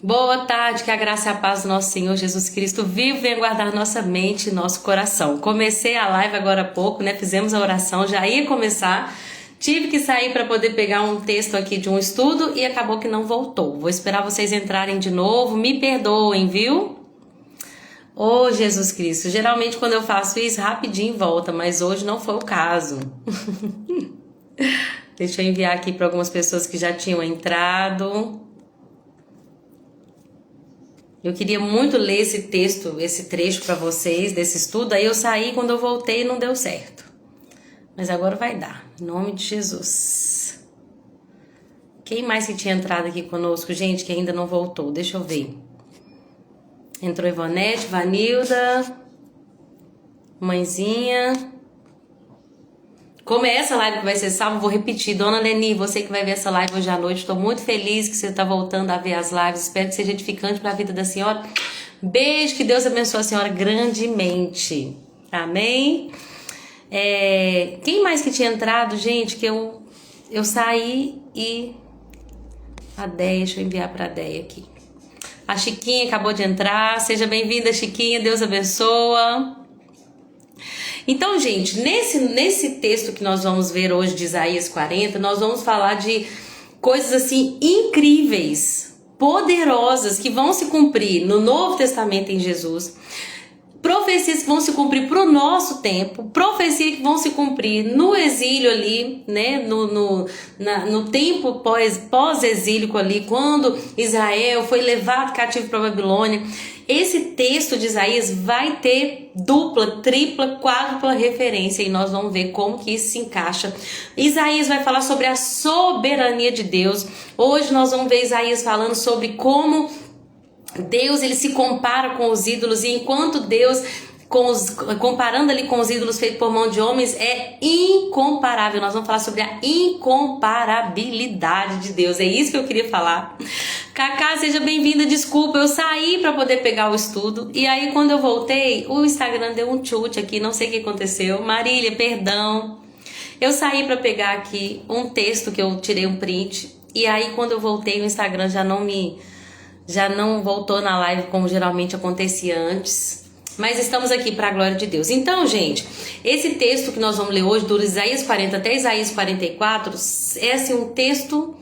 Boa tarde, que a graça e a paz do nosso Senhor Jesus Cristo vivo venha guardar nossa mente e nosso coração. Comecei a live agora há pouco, né? Fizemos a oração, já ia começar. Tive que sair para poder pegar um texto aqui de um estudo e acabou que não voltou. Vou esperar vocês entrarem de novo. Me perdoem, viu? Ô Jesus Cristo, geralmente quando eu faço isso, rapidinho volta, mas hoje não foi o caso. Deixa eu enviar aqui para algumas pessoas que já tinham entrado. Eu queria muito ler esse texto, esse trecho para vocês desse estudo. Aí eu saí, quando eu voltei não deu certo. Mas agora vai dar, em nome de Jesus. Quem mais que tinha entrado aqui conosco, gente, que ainda não voltou? Deixa eu ver. Entrou Ivonete, Vanilda, Mãezinha. Como é essa live que vai ser salva, vou repetir. Dona Leni, você que vai ver essa live hoje à noite, estou muito feliz que você está voltando a ver as lives. Espero que seja edificante para a vida da senhora. Beijo, que Deus abençoe a senhora grandemente. Amém? Quem mais que tinha entrado, gente, que eu saí e... A Deia, deixa eu enviar para a Deia aqui. A Chiquinha acabou de entrar. Seja bem-vinda, Chiquinha. Deus abençoa. Então, gente, nesse texto que nós vamos ver hoje de Isaías 40, nós vamos falar de coisas assim incríveis, poderosas, que vão se cumprir no Novo Testamento em Jesus. Profecias que vão se cumprir para o nosso tempo, profecias que vão se cumprir no exílio ali, né? No tempo pós-exílico ali, quando Israel foi levado cativo para a Babilônia. Esse texto de Isaías vai ter dupla, tripla, quádrupla referência e nós vamos ver como que isso se encaixa. Isaías vai falar sobre a soberania de Deus. Hoje nós vamos ver Isaías falando sobre como Deus ele se compara com os ídolos, e enquanto Deus, comparando ali com os ídolos feitos por mão de homens, é incomparável. Nós vamos falar sobre a incomparabilidade de Deus. É isso que eu queria falar. Cacá, seja bem-vinda. Desculpa, eu saí para poder pegar o estudo e aí quando eu voltei, o Instagram deu um chute aqui, não sei o que aconteceu. Marília, perdão. Eu saí para pegar aqui um texto que eu tirei um print e aí quando eu voltei o Instagram já não voltou na live como geralmente acontecia antes. Mas estamos aqui para a glória de Deus. Então, gente, esse texto que nós vamos ler hoje, do Isaías 40 até Isaías 44, é assim, um texto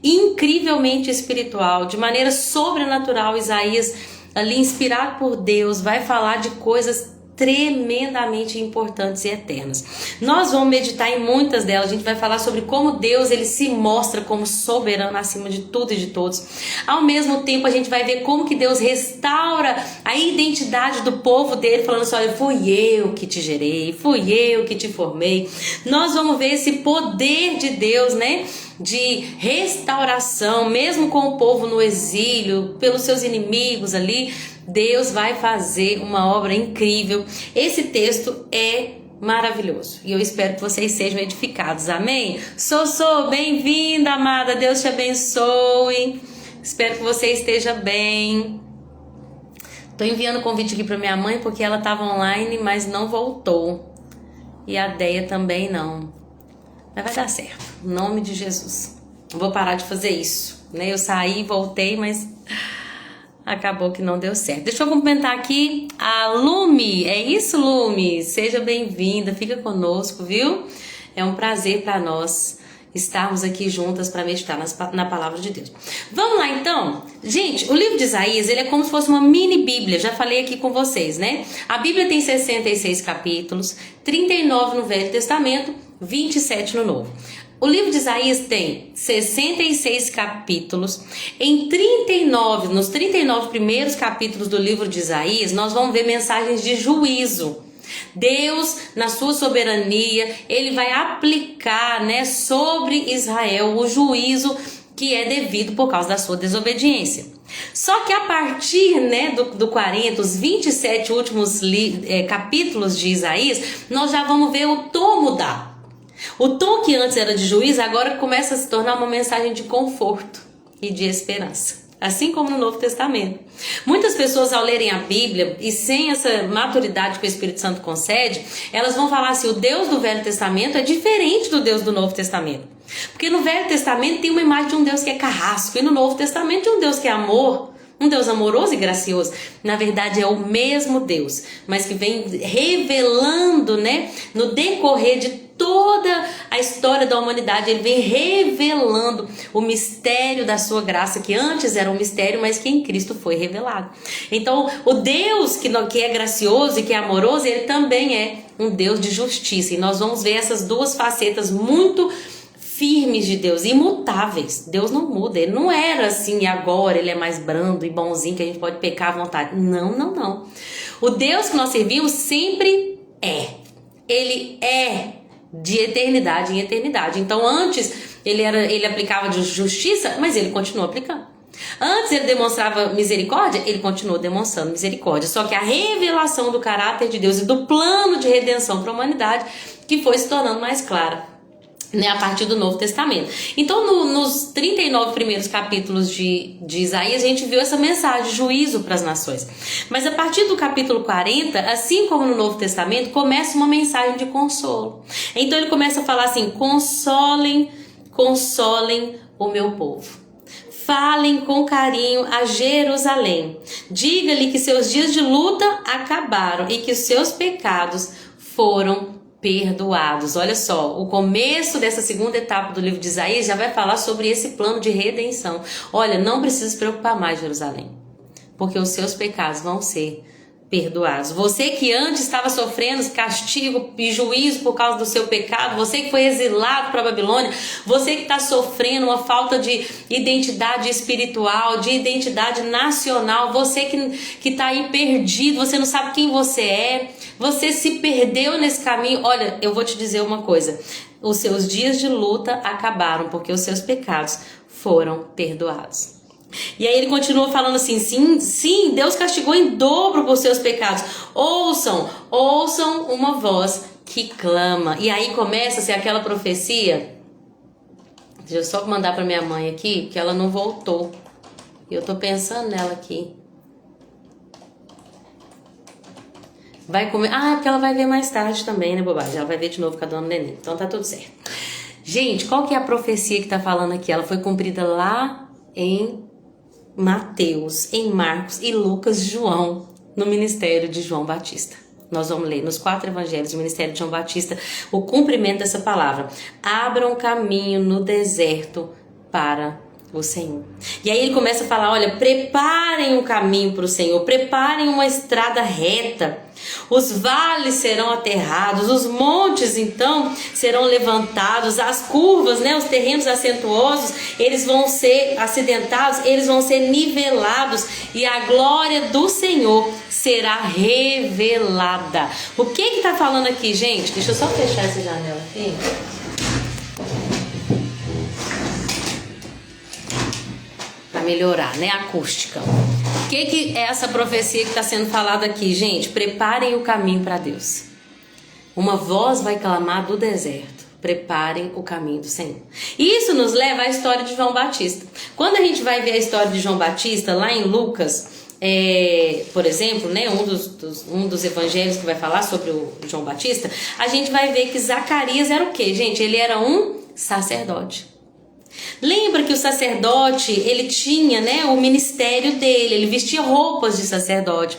incrivelmente espiritual, de maneira sobrenatural. Isaías, ali inspirado por Deus, vai falar de coisas tremendamente importantes e eternas. Nós vamos meditar em muitas delas. A gente vai falar sobre como Deus ele se mostra como soberano acima de tudo e de todos. Ao mesmo tempo, a gente vai ver como que Deus restaura a identidade do povo dele, falando assim: olha, fui eu que te gerei, fui eu que te formei. Nós vamos ver esse poder de Deus, né? De restauração, mesmo com o povo no exílio, pelos seus inimigos ali. Deus vai fazer uma obra incrível. Esse texto é maravilhoso e eu espero que vocês sejam edificados, amém? Sossô, bem-vinda, amada, Deus te abençoe. Espero que você esteja bem. Tô enviando um convite aqui para minha mãe porque ela estava online, mas não voltou. E a Deia também não. Mas vai dar certo, em nome de Jesus. Não vou parar de fazer isso, né? Eu saí, voltei, mas acabou que não deu certo. Deixa eu cumprimentar aqui a Lume. É isso, Lume? Seja bem-vinda, fica conosco, viu? É um prazer para nós estarmos aqui juntas para meditar na palavra de Deus. Vamos lá, então? Gente, o livro de Isaías, ele é como se fosse uma mini Bíblia. Já falei aqui com vocês, né? A Bíblia tem 66 capítulos, 39 no Velho Testamento, 27 no Novo. O livro de Isaías tem 66 capítulos. Nos 39 primeiros capítulos do livro de Isaías, nós vamos ver mensagens de juízo. Deus, na sua soberania, ele vai aplicar, né, sobre Israel o juízo que é devido por causa da sua desobediência. Só que a partir, né, do 40, os 27 últimos capítulos de Isaías, nós já vamos ver o tom mudar. O tom que antes era de juízo, agora começa a se tornar uma mensagem de conforto e de esperança. Assim como no Novo Testamento. Muitas pessoas, ao lerem a Bíblia e sem essa maturidade que o Espírito Santo concede, elas vão falar assim: o Deus do Velho Testamento é diferente do Deus do Novo Testamento. Porque no Velho Testamento tem uma imagem de um Deus que é carrasco, e no Novo Testamento de um Deus que é amor, Um Deus amoroso e gracioso. Na verdade é o mesmo Deus, mas que vem revelando, né, no decorrer de toda a história da humanidade, ele vem revelando o mistério da sua graça, que antes era um mistério, mas que em Cristo foi revelado. Então, o Deus que é gracioso e que é amoroso, ele também é um Deus de justiça. E nós vamos ver essas duas facetas muito firmes de Deus, imutáveis. Deus não muda, ele não era assim e agora ele é mais brando e bonzinho que a gente pode pecar à vontade. Não, não, não. O Deus que nós servimos sempre é. Ele é de eternidade em eternidade. Então antes ele aplicava de justiça, mas ele continua aplicando. Antes ele demonstrava misericórdia, ele continua demonstrando misericórdia. Só que a revelação do caráter de Deus e do plano de redenção para a humanidade que foi se tornando mais clara, né, a partir do Novo Testamento. Então nos 39 primeiros capítulos de Isaías a gente viu essa mensagem de juízo para as nações, mas a partir do capítulo 40, assim como no Novo Testamento, começa uma mensagem de consolo. Então ele começa a falar assim: consolem o meu povo, falem com carinho a Jerusalém, diga-lhe que seus dias de luta acabaram e que os seus pecados foram perdoados. Olha só, o começo dessa segunda etapa do livro de Isaías já vai falar sobre esse plano de redenção. Olha, não precisa se preocupar mais, Jerusalém, porque os seus pecados vão ser perdoados. Você que antes estava sofrendo castigo e juízo por causa do seu pecado, você que foi exilado para a Babilônia, você que está sofrendo uma falta de identidade espiritual, de identidade nacional, você que está aí perdido, você não sabe quem você é, você se perdeu nesse caminho. Olha, eu vou te dizer uma coisa: os seus dias de luta acabaram porque os seus pecados foram perdoados. E aí ele continua falando assim: sim, Deus castigou em dobro por seus pecados. Ouçam uma voz que clama. E aí começa a ser aquela profecia. Deixa eu só mandar para minha mãe aqui, que ela não voltou. Eu tô pensando nela aqui. Vai comer. Ah, porque ela vai ver mais tarde também, né, bobagem? Ela vai ver de novo com a dona Nenê. Então tá tudo certo. Gente, qual que é a profecia que tá falando aqui? Ela foi cumprida lá em Mateus, em Marcos e Lucas e João, no ministério de João Batista. Nós vamos ler nos 4 evangelhos do ministério de João Batista o cumprimento dessa palavra: abram caminho no deserto para o Senhor. E aí ele começa a falar: olha, preparem um caminho para o Senhor, preparem uma estrada reta. Os vales serão aterrados, os montes então serão levantados, as curvas, né, os terrenos acentuosos, eles vão ser acidentados, eles vão ser nivelados e a glória do Senhor será revelada. O que está falando aqui, gente? Deixa eu só fechar essa janela aqui. Para melhorar, né, a acústica. O que é essa profecia que está sendo falada aqui, gente? Preparem o caminho para Deus. Uma voz vai clamar do deserto: preparem o caminho do Senhor. E isso nos leva à história de João Batista. Quando a gente vai ver a história de João Batista lá em Lucas, por exemplo, né, um dos evangelhos que vai falar sobre o João Batista, a gente vai ver que Zacarias era o quê, gente? Ele era um sacerdote. Lembra que o sacerdote, ele tinha, né, o ministério dele, ele vestia roupas de sacerdote.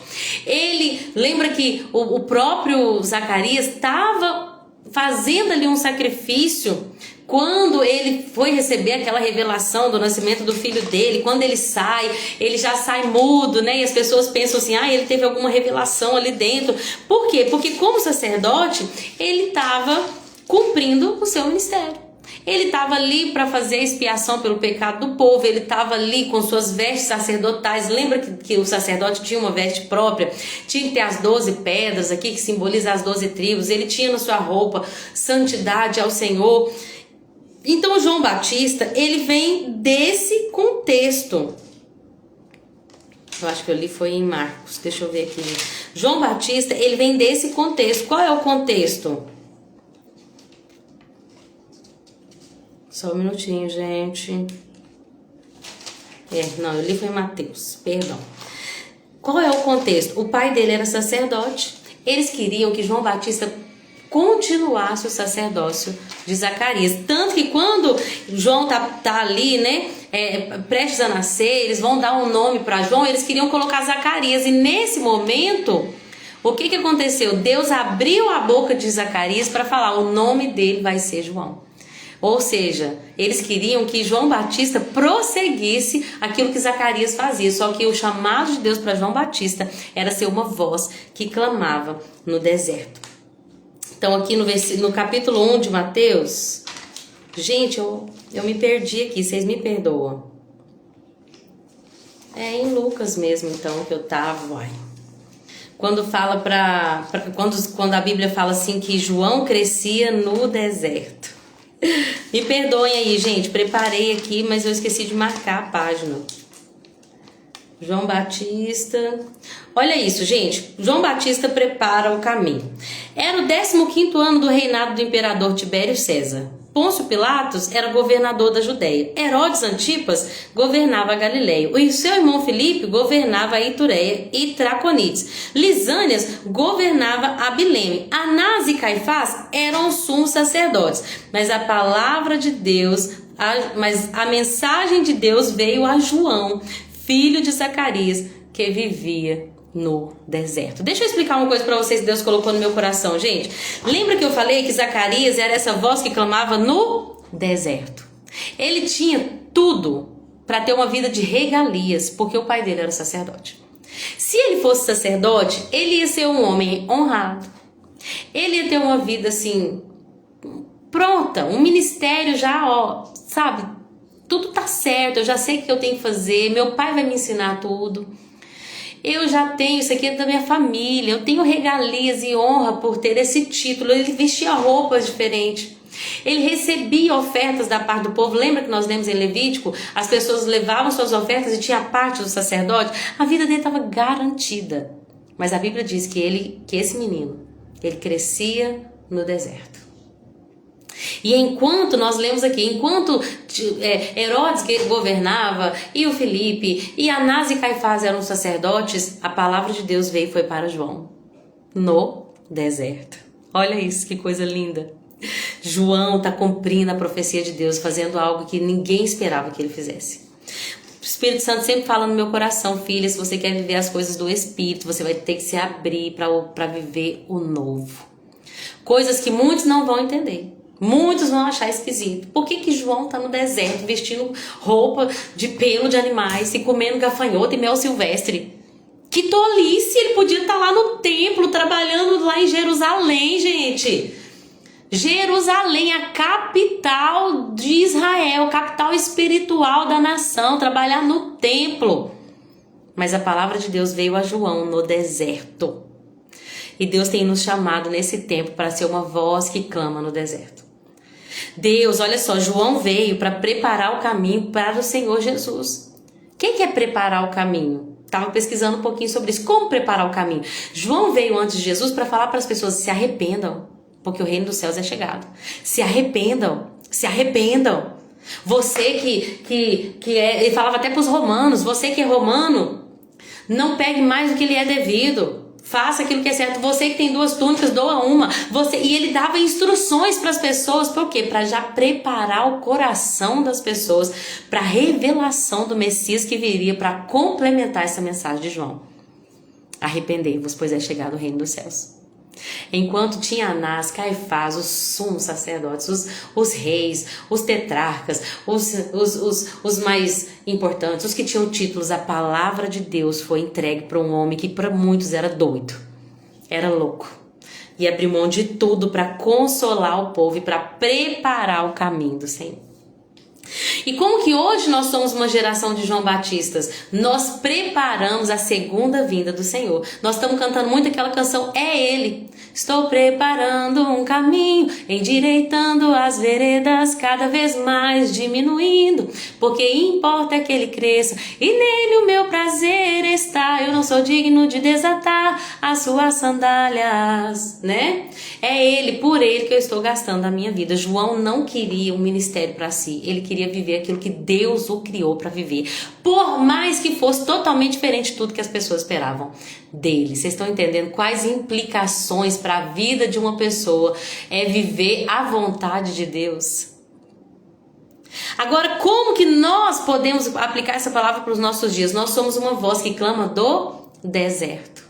Lembra que o próprio Zacarias estava fazendo ali um sacrifício quando ele foi receber aquela revelação do nascimento do filho dele. Quando ele já sai mudo, né? E as pessoas pensam assim: ele teve alguma revelação ali dentro. Por quê? Porque como sacerdote, ele estava cumprindo o seu ministério. Ele estava ali para fazer a expiação pelo pecado do povo, ele estava ali com suas vestes sacerdotais. Lembra que o sacerdote tinha uma veste própria? Tinha que ter as 12 pedras aqui, que simboliza as 12 tribos. Ele tinha na sua roupa santidade ao Senhor. Então João Batista, ele vem desse contexto. Eu acho que eu li foi em Marcos, deixa eu ver aqui. João Batista, ele vem desse contexto. Qual é o contexto? Só um minutinho, gente. Não, eu li foi em Mateus, perdão. Qual é o contexto? O pai dele era sacerdote. Eles queriam que João Batista continuasse o sacerdócio de Zacarias. Tanto que quando João tá ali, né, prestes a nascer, eles vão dar um nome para João, eles queriam colocar Zacarias. E nesse momento, o que aconteceu? Deus abriu a boca de Zacarias para falar: o nome dele vai ser João. Ou seja, eles queriam que João Batista prosseguisse aquilo que Zacarias fazia. Só que o chamado de Deus para João Batista era ser uma voz que clamava no deserto. Então aqui no capítulo 1 de Mateus, gente, eu me perdi aqui, vocês me perdoam. É em Lucas mesmo então que eu tava, uai. Quando fala quando a Bíblia fala assim que João crescia no deserto. Me perdoem aí, gente, preparei aqui, mas eu esqueci de marcar a página. João Batista. Olha isso, gente. João Batista prepara o caminho. Era o 15º ano do reinado do imperador Tibério César. Pôncio Pilatos era governador da Judéia. Herodes Antipas governava a Galileia. O seu irmão Filipe governava a Itureia e Traconites. Lisânias governava Abilene. Anás e Caifás eram sumos sacerdotes. Mas a palavra de Deus, a mensagem de Deus veio a João, filho de Zacarias, que vivia no deserto. Deixa eu explicar uma coisa para vocês que Deus colocou no meu coração, gente. Lembra que eu falei que Zacarias era essa voz que clamava no deserto? Ele tinha tudo para ter uma vida de regalias, porque o pai dele era sacerdote. Se ele fosse sacerdote, ele ia ser um homem honrado. Ele ia ter uma vida assim pronta, um ministério já, ó, sabe? Tudo tá certo, eu já sei o que eu tenho que fazer, meu pai vai me ensinar tudo. Eu já tenho, isso aqui é da minha família, eu tenho regalias e honra por ter esse título. Ele vestia roupas diferentes. Ele recebia ofertas da parte do povo. Lembra que nós lemos em Levítico? As pessoas levavam suas ofertas e tinha a parte do sacerdote. A vida dele estava garantida. Mas a Bíblia diz que esse menino, ele crescia no deserto. E enquanto nós lemos aqui, enquanto Herodes governava, e o Filipe, e Anás e Caifás eram sacerdotes, a palavra de Deus veio e foi para João, no deserto. Olha isso, que coisa linda. João está cumprindo a profecia de Deus, fazendo algo que ninguém esperava que ele fizesse. O Espírito Santo sempre fala no meu coração: filha, se você quer viver as coisas do Espírito, você vai ter que se abrir para viver o novo. Coisas que muitos não vão entender. Muitos vão achar esquisito. Por que João está no deserto vestindo roupa de pelo de animais e comendo gafanhoto e mel silvestre? Que tolice! Ele podia estar lá no templo, trabalhando lá em Jerusalém, gente. Jerusalém, a capital de Israel, capital espiritual da nação, trabalhar no templo. Mas a palavra de Deus veio a João no deserto. E Deus tem nos chamado nesse tempo para ser uma voz que clama no deserto. Deus, olha só, João veio para preparar o caminho para o Senhor Jesus. O que é preparar o caminho? Estava pesquisando um pouquinho sobre isso. Como preparar o caminho? João veio antes de Jesus para falar para as pessoas: se arrependam, porque o reino dos céus é chegado. Se arrependam, se arrependam. Você ele falava até para os romanos: você que é romano, não pegue mais do que lhe é devido. Faça aquilo que é certo. Você que tem 2 túnicas, doa uma. E ele dava instruções para as pessoas. Por quê? Para já preparar o coração das pessoas para a revelação do Messias que viria para complementar essa mensagem de João. Arrependei-vos, pois é chegado o reino dos céus. Enquanto tinha Anás, Caifás, os sumos sacerdotes, os reis, os tetrarcas, os mais importantes, os que tinham títulos, a palavra de Deus foi entregue para um homem que para muitos era doido, era louco, e abriu mão de tudo para consolar o povo e para preparar o caminho do Senhor. E como que hoje nós somos uma geração de João Batistas? Nós preparamos a segunda vinda do Senhor. Nós estamos cantando muito aquela canção, é Ele. Estou preparando um caminho, endireitando as veredas, cada vez mais diminuindo, porque importa que Ele cresça, e nele o meu prazer está. Eu não sou digno de desatar as suas sandálias, né? É Ele, por Ele que eu estou gastando a minha vida. João não queria um ministério para si, ele queria viver viver aquilo que Deus o criou para viver. Por mais que fosse totalmente diferente de tudo que as pessoas esperavam dele. Vocês estão entendendo quais implicações para a vida de uma pessoa é viver a vontade de Deus? Agora, como que nós podemos aplicar essa palavra para os nossos dias? Nós somos uma voz que clama do deserto.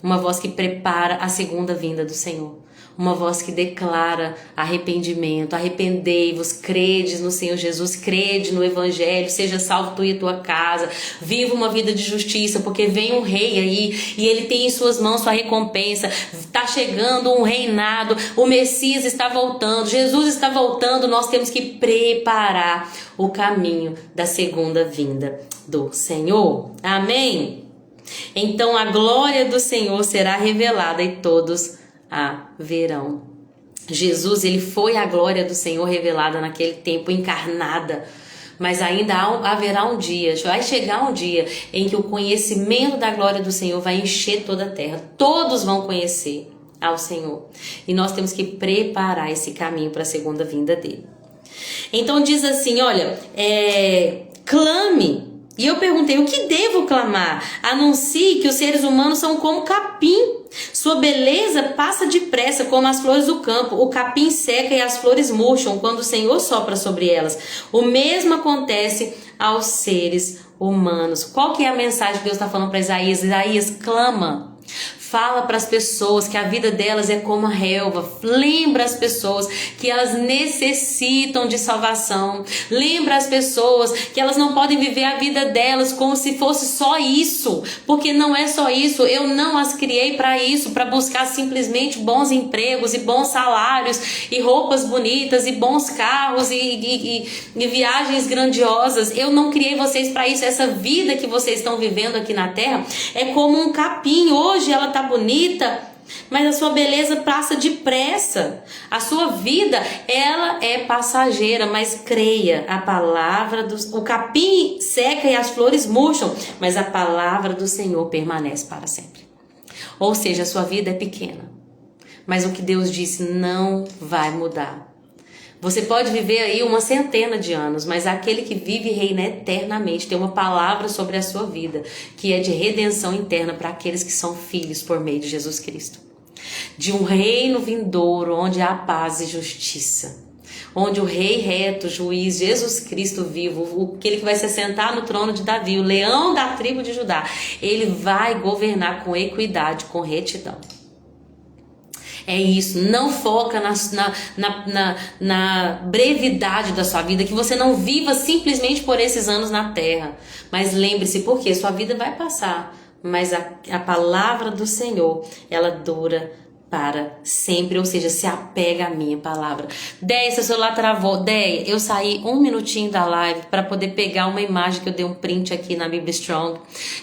Uma voz que prepara a segunda vinda do Senhor. Uma voz que declara arrependimento. Arrependei-vos, credes no Senhor Jesus, crede no Evangelho, seja salvo tu e a tua casa. Viva uma vida de justiça, porque vem um rei aí e ele tem em suas mãos sua recompensa. Está chegando um reinado, o Messias está voltando, Jesus está voltando. Nós temos que preparar o caminho da segunda vinda do Senhor. Amém? Então a glória do Senhor será revelada e todos a verão. Jesus, ele foi a glória do Senhor revelada naquele tempo, encarnada. Mas ainda haverá um dia, vai chegar um dia em que o conhecimento da glória do Senhor vai encher toda a terra. Todos vão conhecer ao Senhor. E nós temos que preparar esse caminho para a segunda vinda dele. Então diz assim, olha, clame. E eu perguntei, o que devo clamar? Anuncie que os seres humanos são como capim. Sua beleza passa depressa como as flores do campo. O capim seca e as flores murcham quando o Senhor sopra sobre elas. O mesmo acontece aos seres humanos. Qual que é a mensagem que Deus está falando para Isaías? Isaías, clama. Fala para as pessoas que a vida delas é como a relva. Lembra as pessoas que elas necessitam de salvação. Lembra as pessoas que elas não podem viver a vida delas como se fosse só isso. Porque não é só isso. Eu não as criei para isso, para buscar simplesmente bons empregos e bons salários e roupas bonitas e bons carros e viagens grandiosas. Eu não criei vocês para isso. Essa vida que vocês estão vivendo aqui na terra é como um capim. Hoje ela tá bonita, mas a sua beleza passa depressa. A sua vida, ela é passageira, mas creia, a palavra o capim seca e as flores murcham, mas a palavra do Senhor permanece para sempre. Ou seja, a sua vida é pequena, mas o que Deus disse não vai mudar. Você pode viver aí uma centena de anos, mas aquele que vive e reina eternamente tem uma palavra sobre a sua vida, que é de redenção interna para aqueles que são filhos por meio de Jesus Cristo. De um reino vindouro onde há paz e justiça. Onde o rei reto, juiz, Jesus Cristo vivo, aquele que vai se sentar no trono de Davi, o leão da tribo de Judá, ele vai governar com equidade, com retidão. É isso, não foca na brevidade da sua vida, que você não viva simplesmente por esses anos na terra. Mas lembre-se, porque sua vida vai passar, mas a palavra do Senhor, ela dura para sempre, ou seja, se apega à minha palavra. Déia, seu celular travou. Déia, eu saí um minutinho da live para poder pegar uma imagem que eu dei um print aqui na Bíblia Strong.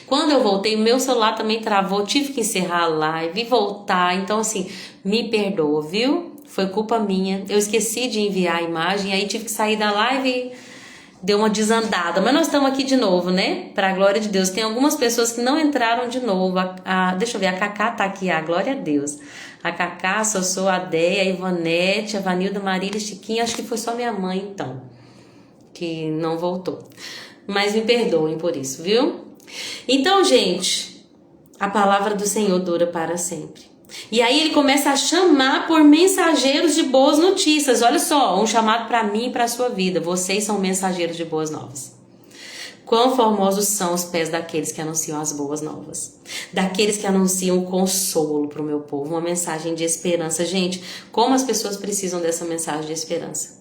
Quando eu voltei, meu celular também travou, tive que encerrar a live e voltar. Então, assim, me perdoa, viu? Foi culpa minha. Eu esqueci de enviar a imagem, aí tive que sair da live e deu uma desandada. Mas nós estamos aqui de novo, né? Para a glória de Deus. Tem algumas pessoas que não entraram de novo. Deixa eu ver, a Cacá tá aqui, a glória a Deus. A Cacá, a Sossô, a Déia, a Ivonete, a Vanilda, Marília, Chiquinha. Acho que foi só minha mãe, então, que não voltou. Mas me perdoem por isso, viu? Então, gente, a palavra do Senhor dura para sempre. E aí ele começa a chamar por mensageiros de boas notícias. Olha só, um chamado para mim e para a sua vida. Vocês são mensageiros de boas novas. Quão formosos são os pés daqueles que anunciam as boas novas. Daqueles que anunciam o consolo para o meu povo. Uma mensagem de esperança. Gente, como as pessoas precisam dessa mensagem de esperança.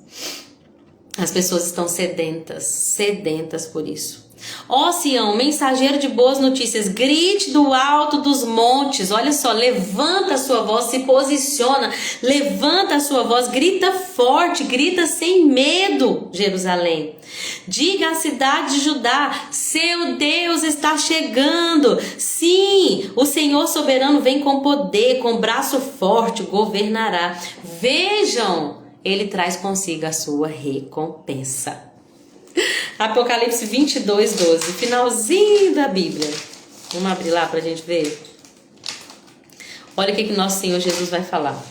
As pessoas estão sedentas por isso. Ó Sião, mensageiro de boas notícias, grite do alto dos montes. Olha só, levanta a sua voz, se posiciona, levanta a sua voz, grita forte, grita sem medo, Jerusalém. Diga à cidade de Judá, seu Deus está chegando. Sim, o Senhor soberano vem com poder, com braço forte, governará. Vejam, ele traz consigo a sua recompensa. Apocalipse 22, 12, finalzinho da Bíblia. Vamos abrir lá pra gente ver? Olha o que nosso Senhor Jesus vai falar.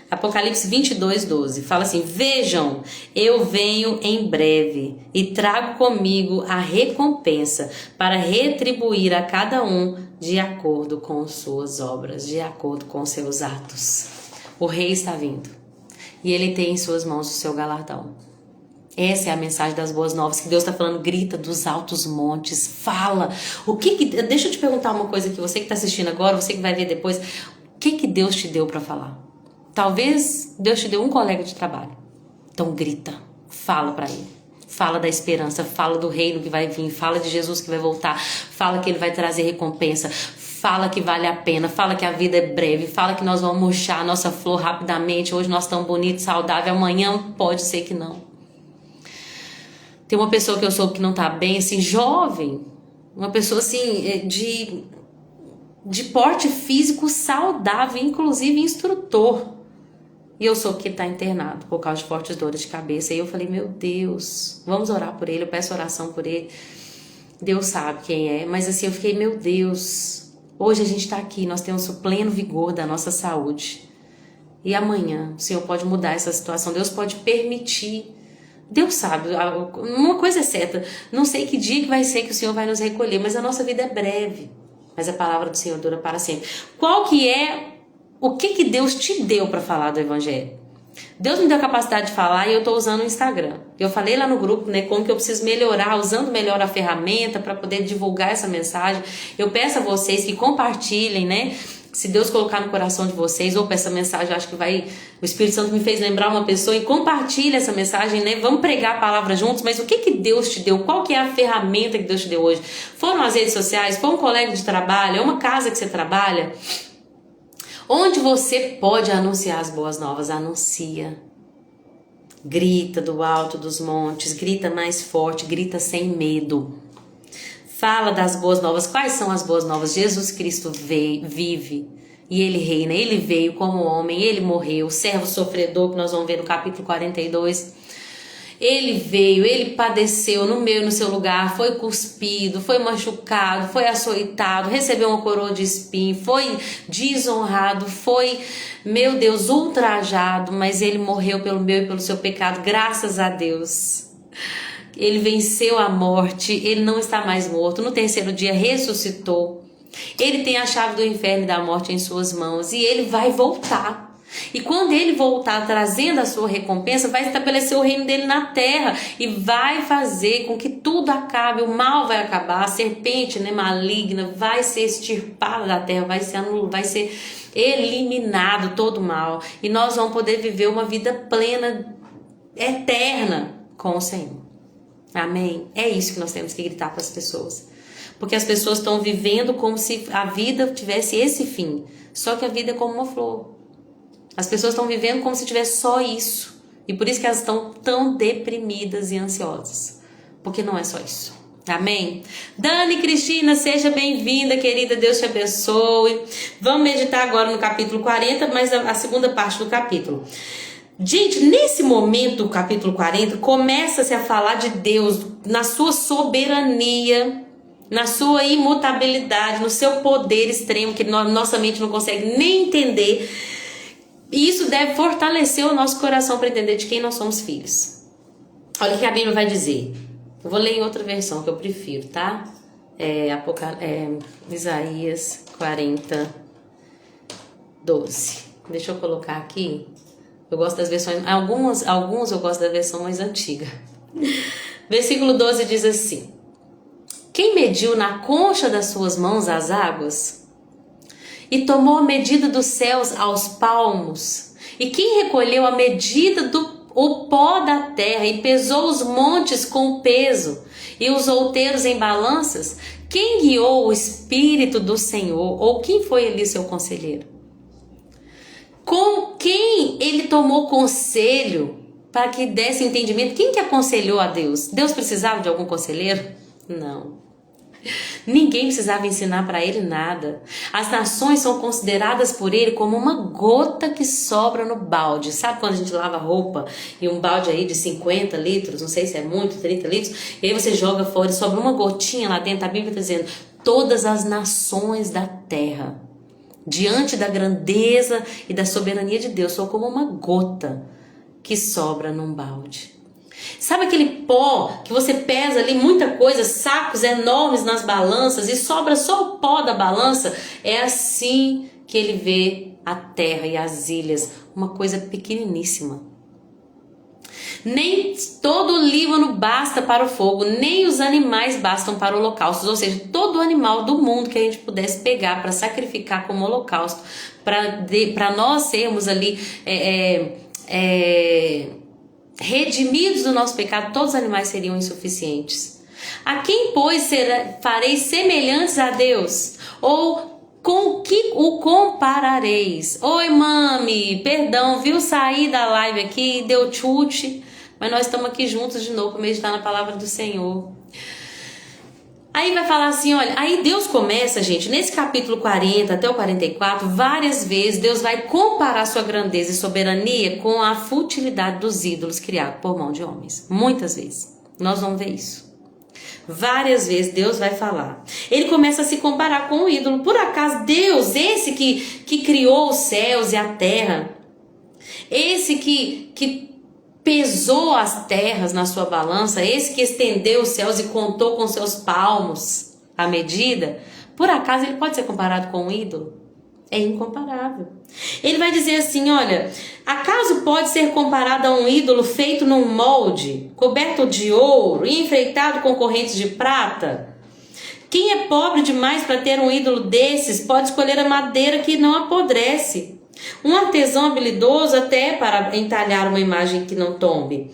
Apocalipse 22:12 fala assim: vejam, eu venho em breve e trago comigo a recompensa para retribuir a cada um de acordo com suas obras, de acordo com seus atos. O rei está vindo e ele tem em suas mãos o seu galardão. Essa é a mensagem das boas novas que Deus está falando. Grita dos altos montes, fala. Deixa eu te perguntar uma coisa aqui, você que está assistindo agora, você que vai ver depois. O que Deus te deu para falar? Talvez Deus te deu um colega de trabalho. Então grita, fala para ele. Fala da esperança, fala do reino que vai vir, fala de Jesus que vai voltar, fala que ele vai trazer recompensa, fala que vale a pena, fala que a vida é breve, fala que nós vamos murchar a nossa flor rapidamente. Hoje nós estamos bonitos, saudáveis, amanhã pode ser que não. Tem uma pessoa que eu soube que não tá bem, assim, jovem, uma pessoa assim de porte físico saudável, inclusive instrutor. E eu soube que ele tá internado por causa de fortes dores de cabeça. E eu falei, meu Deus, vamos orar por ele, eu peço oração por ele. Deus sabe quem é, mas assim, eu fiquei, meu Deus, hoje a gente tá aqui, nós temos o pleno vigor da nossa saúde. E amanhã o Senhor pode mudar essa situação, Deus pode permitir. Deus sabe, uma coisa é certa, não sei que dia que vai ser que o Senhor vai nos recolher, mas a nossa vida é breve, mas a palavra do Senhor dura para sempre. O que Deus te deu para falar do Evangelho? Deus me deu a capacidade de falar e eu estou usando o Instagram. Eu falei lá no grupo, né, como que eu preciso melhorar, usando melhor a ferramenta para poder divulgar essa mensagem. Eu peço a vocês que compartilhem, né? Se Deus colocar no coração de vocês, ou para essa mensagem, eu acho que o Espírito Santo me fez lembrar uma pessoa, e compartilha essa mensagem, né? Vamos pregar a palavra juntos, mas o que Deus te deu? Qual que é a ferramenta que Deus te deu hoje? Foram as redes sociais? Foi um colega de trabalho? É uma casa que você trabalha? Onde você pode anunciar as boas novas? Anuncia. Grita do alto dos montes, grita mais forte, grita sem medo. Fala das boas novas. Quais são as boas novas? Jesus Cristo vive e ele reina. Ele veio como homem, ele morreu, servo sofredor, que nós vamos ver no capítulo 42. Ele veio, ele padeceu no meu e no seu lugar, foi cuspido, foi machucado, foi açoitado, recebeu uma coroa de espinho, foi desonrado, foi, meu Deus, ultrajado, mas ele morreu pelo meu e pelo seu pecado, graças a Deus. Ele venceu a morte, ele não está mais morto, no terceiro dia ressuscitou. Ele tem a chave do inferno e da morte em suas mãos e ele vai voltar. E quando ele voltar trazendo a sua recompensa, vai estabelecer o reino dele na terra e vai fazer com que tudo acabe, o mal vai acabar, a serpente, né, maligna vai ser extirpada da terra, vai ser eliminado todo o mal e nós vamos poder viver uma vida plena, eterna com o Senhor. Amém? É isso que nós temos que gritar para as pessoas. Porque as pessoas estão vivendo como se a vida tivesse esse fim. Só que a vida é como uma flor. As pessoas estão vivendo como se tivesse só isso. E por isso que elas estão tão deprimidas e ansiosas. Porque não é só isso. Amém? Dani Cristina, seja bem-vinda, querida. Deus te abençoe. Vamos meditar agora no capítulo 40, mas a segunda parte do capítulo. Gente, nesse momento, o capítulo 40, começa-se a falar de Deus na sua soberania, na sua imutabilidade, no seu poder extremo, que nossa mente não consegue nem entender. E isso deve fortalecer o nosso coração para entender de quem nós somos filhos. Olha o que a Bíblia vai dizer. Eu vou ler em outra versão que eu prefiro, tá? Isaías 40, 12. Deixa eu colocar aqui. Eu gosto das versões, alguns eu gosto da versão mais antiga. Versículo 12 diz assim: quem mediu na concha das suas mãos as águas e tomou a medida dos céus aos palmos, e quem recolheu a medida o pó da terra e pesou os montes com peso e os outeiros em balanças, quem guiou o Espírito do Senhor, ou quem foi ali seu conselheiro? Com quem ele tomou conselho para que desse entendimento? Quem que aconselhou a Deus? Deus precisava de algum conselheiro? Não. Ninguém precisava ensinar para ele nada. As nações são consideradas por ele como uma gota que sobra no balde. Sabe quando a gente lava roupa e um balde aí de 50 litros, não sei se é muito, 30 litros, e aí você joga fora e sobra uma gotinha lá dentro? A Bíblia está dizendo: todas as nações da terra Diante da grandeza e da soberania de Deus, sou como uma gota que sobra num balde. Sabe aquele pó que você pesa ali muita coisa, sacos enormes nas balanças e sobra só o pó da balança? É assim que ele vê a terra e as ilhas, uma coisa pequeniníssima. Nem todo o Líbano basta para o fogo, nem os animais bastam para o holocausto. Ou seja, todo animal do mundo que a gente pudesse pegar para sacrificar como holocausto, para nós sermos ali redimidos do nosso pecado, todos os animais seriam insuficientes. A quem, pois, fareis semelhantes a Deus? Ou com que o comparareis? Oi, mami, perdão, viu? Saí da live aqui, deu chute, mas nós estamos aqui juntos de novo para meditar na palavra do Senhor. Aí vai falar assim, olha, aí Deus começa, gente, nesse capítulo 40 até o 44, várias vezes Deus vai comparar sua grandeza e soberania com a futilidade dos ídolos criados por mão de homens. Muitas vezes. Nós vamos ver isso. Várias vezes Deus vai falar. Ele começa a se comparar com o ídolo. Por acaso Deus, esse que criou os céus e a terra, esse que pesou as terras na sua balança, esse que estendeu os céus e contou com seus palmos a medida, por acaso ele pode ser comparado com um ídolo? É incomparável. Ele vai dizer assim, olha, acaso pode ser comparado a um ídolo feito num molde, coberto de ouro e enfeitado com correntes de prata? Quem é pobre demais para ter um ídolo desses pode escolher a madeira que não apodrece. Um artesão habilidoso até para entalhar uma imagem que não tombe.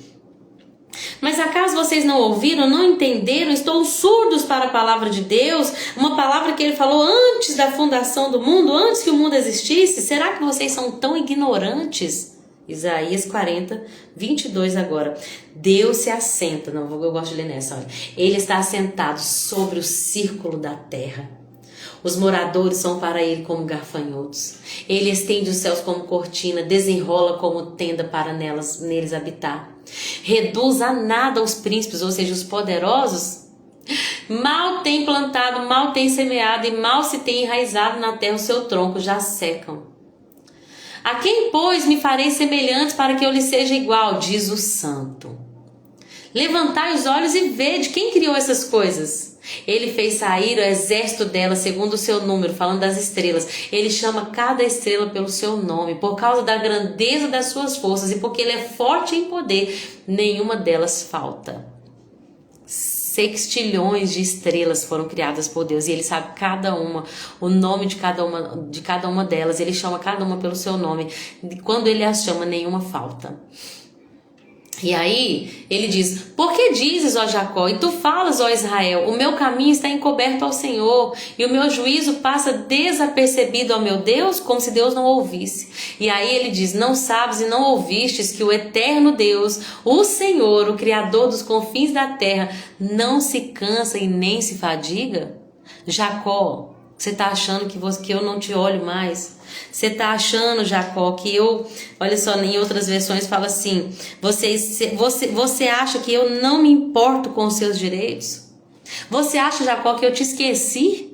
Mas acaso vocês não ouviram, não entenderam, estão surdos para a palavra de Deus? Uma palavra que ele falou antes da fundação do mundo, antes que o mundo existisse? Será que vocês são tão ignorantes? Isaías 40, 22 agora. Deus se assenta, não, eu gosto de ler nessa, olha. Ele está assentado sobre o círculo da terra. Os moradores são para ele como gafanhotos. Ele estende os céus como cortina, desenrola como tenda para neles habitar. Reduz a nada os príncipes, ou seja, os poderosos. Mal tem plantado, mal tem semeado e mal se tem enraizado na terra o seu tronco, já secam. A quem, pois, me farei semelhantes para que eu lhe seja igual, diz o santo. Levantai os olhos e vede quem criou essas coisas. Ele fez sair o exército dela segundo o seu número, falando das estrelas. Ele chama cada estrela pelo seu nome, por causa da grandeza das suas forças e porque ele é forte em poder, nenhuma delas falta. Sextilhões de estrelas foram criadas por Deus e ele sabe cada uma, o nome de cada uma delas. Ele chama cada uma pelo seu nome. Quando ele as chama, nenhuma falta. E aí, ele diz, por que dizes, ó Jacó, e tu falas, ó Israel, o meu caminho está encoberto ao Senhor, e o meu juízo passa desapercebido ao meu Deus, como se Deus não ouvisse. E aí ele diz, não sabes e não ouvistes que o eterno Deus, o Senhor, o Criador dos confins da terra, não se cansa e nem se fadiga? Jacó, você está achando que eu não te olho mais? Você está achando, Jacó, que eu... Olha só, em outras versões fala assim, você acha que eu não me importo com os seus direitos? Você acha, Jacó, que eu te esqueci?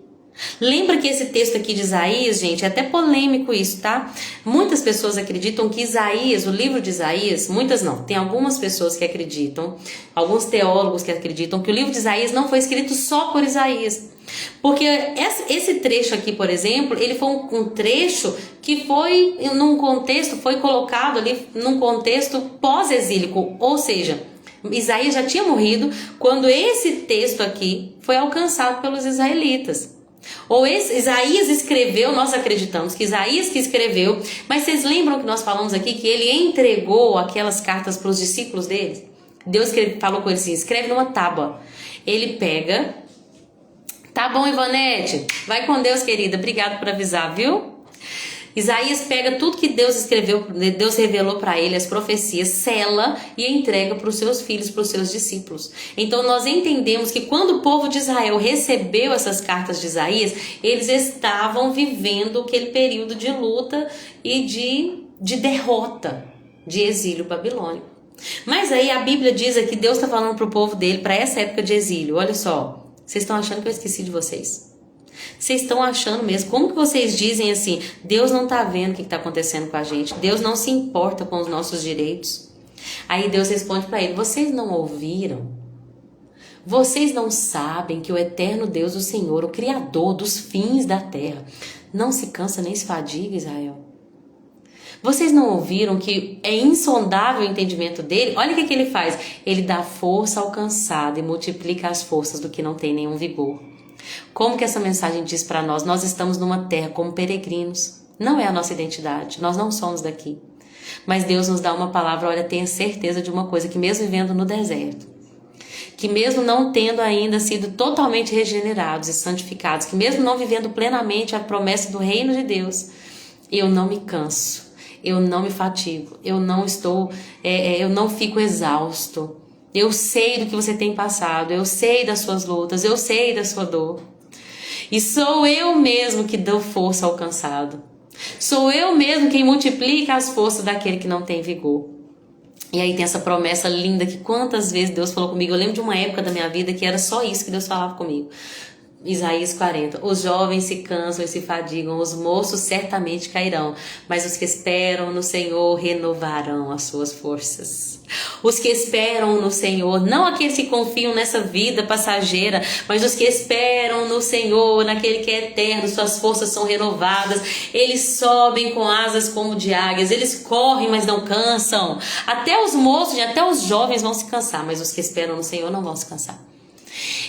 Lembra que esse texto aqui de Isaías, gente, é até polêmico isso, tá? Muitas pessoas acreditam que Isaías, o livro de Isaías, muitas não, tem algumas pessoas que acreditam, alguns teólogos que acreditam que o livro de Isaías não foi escrito só por Isaías. Porque esse trecho aqui, por exemplo, ele foi um trecho que foi colocado ali num contexto pós-exílico, ou seja, Isaías já tinha morrido quando esse texto aqui foi alcançado pelos israelitas. Ou Isaías escreveu, nós acreditamos que Isaías que escreveu, mas vocês lembram que nós falamos aqui que ele entregou aquelas cartas para os discípulos dele? Deus falou com ele assim, escreve numa tábua. Ele pega... Tá bom, Ivanete? Vai com Deus, querida. Obrigado por avisar, viu? Isaías pega tudo que Deus escreveu, Deus revelou para ele, as profecias, sela e entrega para os seus filhos, para os seus discípulos. Então nós entendemos que quando o povo de Israel recebeu essas cartas de Isaías, eles estavam vivendo aquele período de luta e de derrota, de exílio babilônico. Mas aí a Bíblia diz que Deus está falando para o povo dele, para essa época de exílio, olha só. Vocês estão achando que eu esqueci de vocês? Vocês estão achando mesmo? Como que vocês dizem assim, Deus não está vendo o que está acontecendo com a gente? Deus não se importa com os nossos direitos? Aí Deus responde para ele, vocês não ouviram? Vocês não sabem que o eterno Deus, o Senhor, o Criador dos fins da terra, não se cansa nem se fadiga, Israel? Vocês não ouviram que é insondável o entendimento dele? Olha o que ele faz. Ele dá força ao cansado e multiplica as forças do que não tem nenhum vigor. Como que essa mensagem diz para nós? Nós estamos numa terra como peregrinos. Não é a nossa identidade. Nós não somos daqui. Mas Deus nos dá uma palavra, olha, tenha certeza de uma coisa, que mesmo vivendo no deserto, que mesmo não tendo ainda sido totalmente regenerados e santificados, que mesmo não vivendo plenamente a promessa do reino de Deus, eu não me canso, eu não me fatigo, eu não fico exausto. Eu sei do que você tem passado, eu sei das suas lutas, eu sei da sua dor. E sou eu mesmo que dou força ao cansado. Sou eu mesmo quem multiplica as forças daquele que não tem vigor. E aí tem essa promessa linda que quantas vezes Deus falou comigo. Eu lembro de uma época da minha vida que era só isso que Deus falava comigo. Isaías 40. Os jovens se cansam e se fadigam, os moços certamente cairão, mas os que esperam no Senhor renovarão as suas forças. Os que esperam no Senhor, não aqueles que confiam nessa vida passageira, mas os que esperam no Senhor, naquele que é eterno, suas forças são renovadas, eles sobem com asas como de águias, eles correm, mas não cansam. Até os moços e até os jovens vão se cansar, mas os que esperam no Senhor não vão se cansar.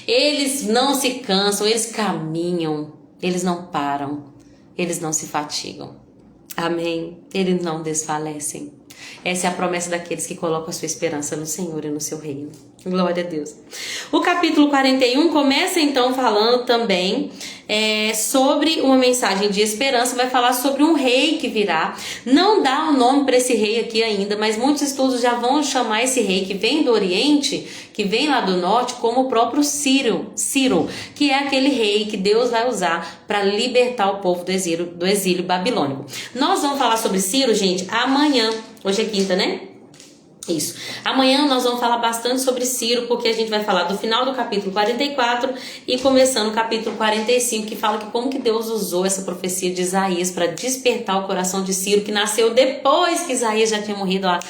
Eles não se cansam, eles caminham, eles não param, eles não se fatigam. Amém? Eles não desfalecem. Essa é a promessa daqueles que colocam a sua esperança no Senhor e no seu reino. Glória a Deus. O capítulo 41 começa então falando também sobre uma mensagem de esperança. Vai falar sobre um rei que virá. Não dá o nome para esse rei aqui ainda, mas muitos estudos já vão chamar esse rei que vem do Oriente, que vem lá do Norte, como o próprio Ciro, que é aquele rei que Deus vai usar para libertar o povo do exílio babilônico. Nós vamos falar sobre Ciro, gente, amanhã. Hoje é quinta, né? Isso. Amanhã nós vamos falar bastante sobre Ciro, porque a gente vai falar do final do capítulo 44 e começando o capítulo 45, que fala que como que Deus usou essa profecia de Isaías para despertar o coração de Ciro, que nasceu depois que Isaías já tinha morrido há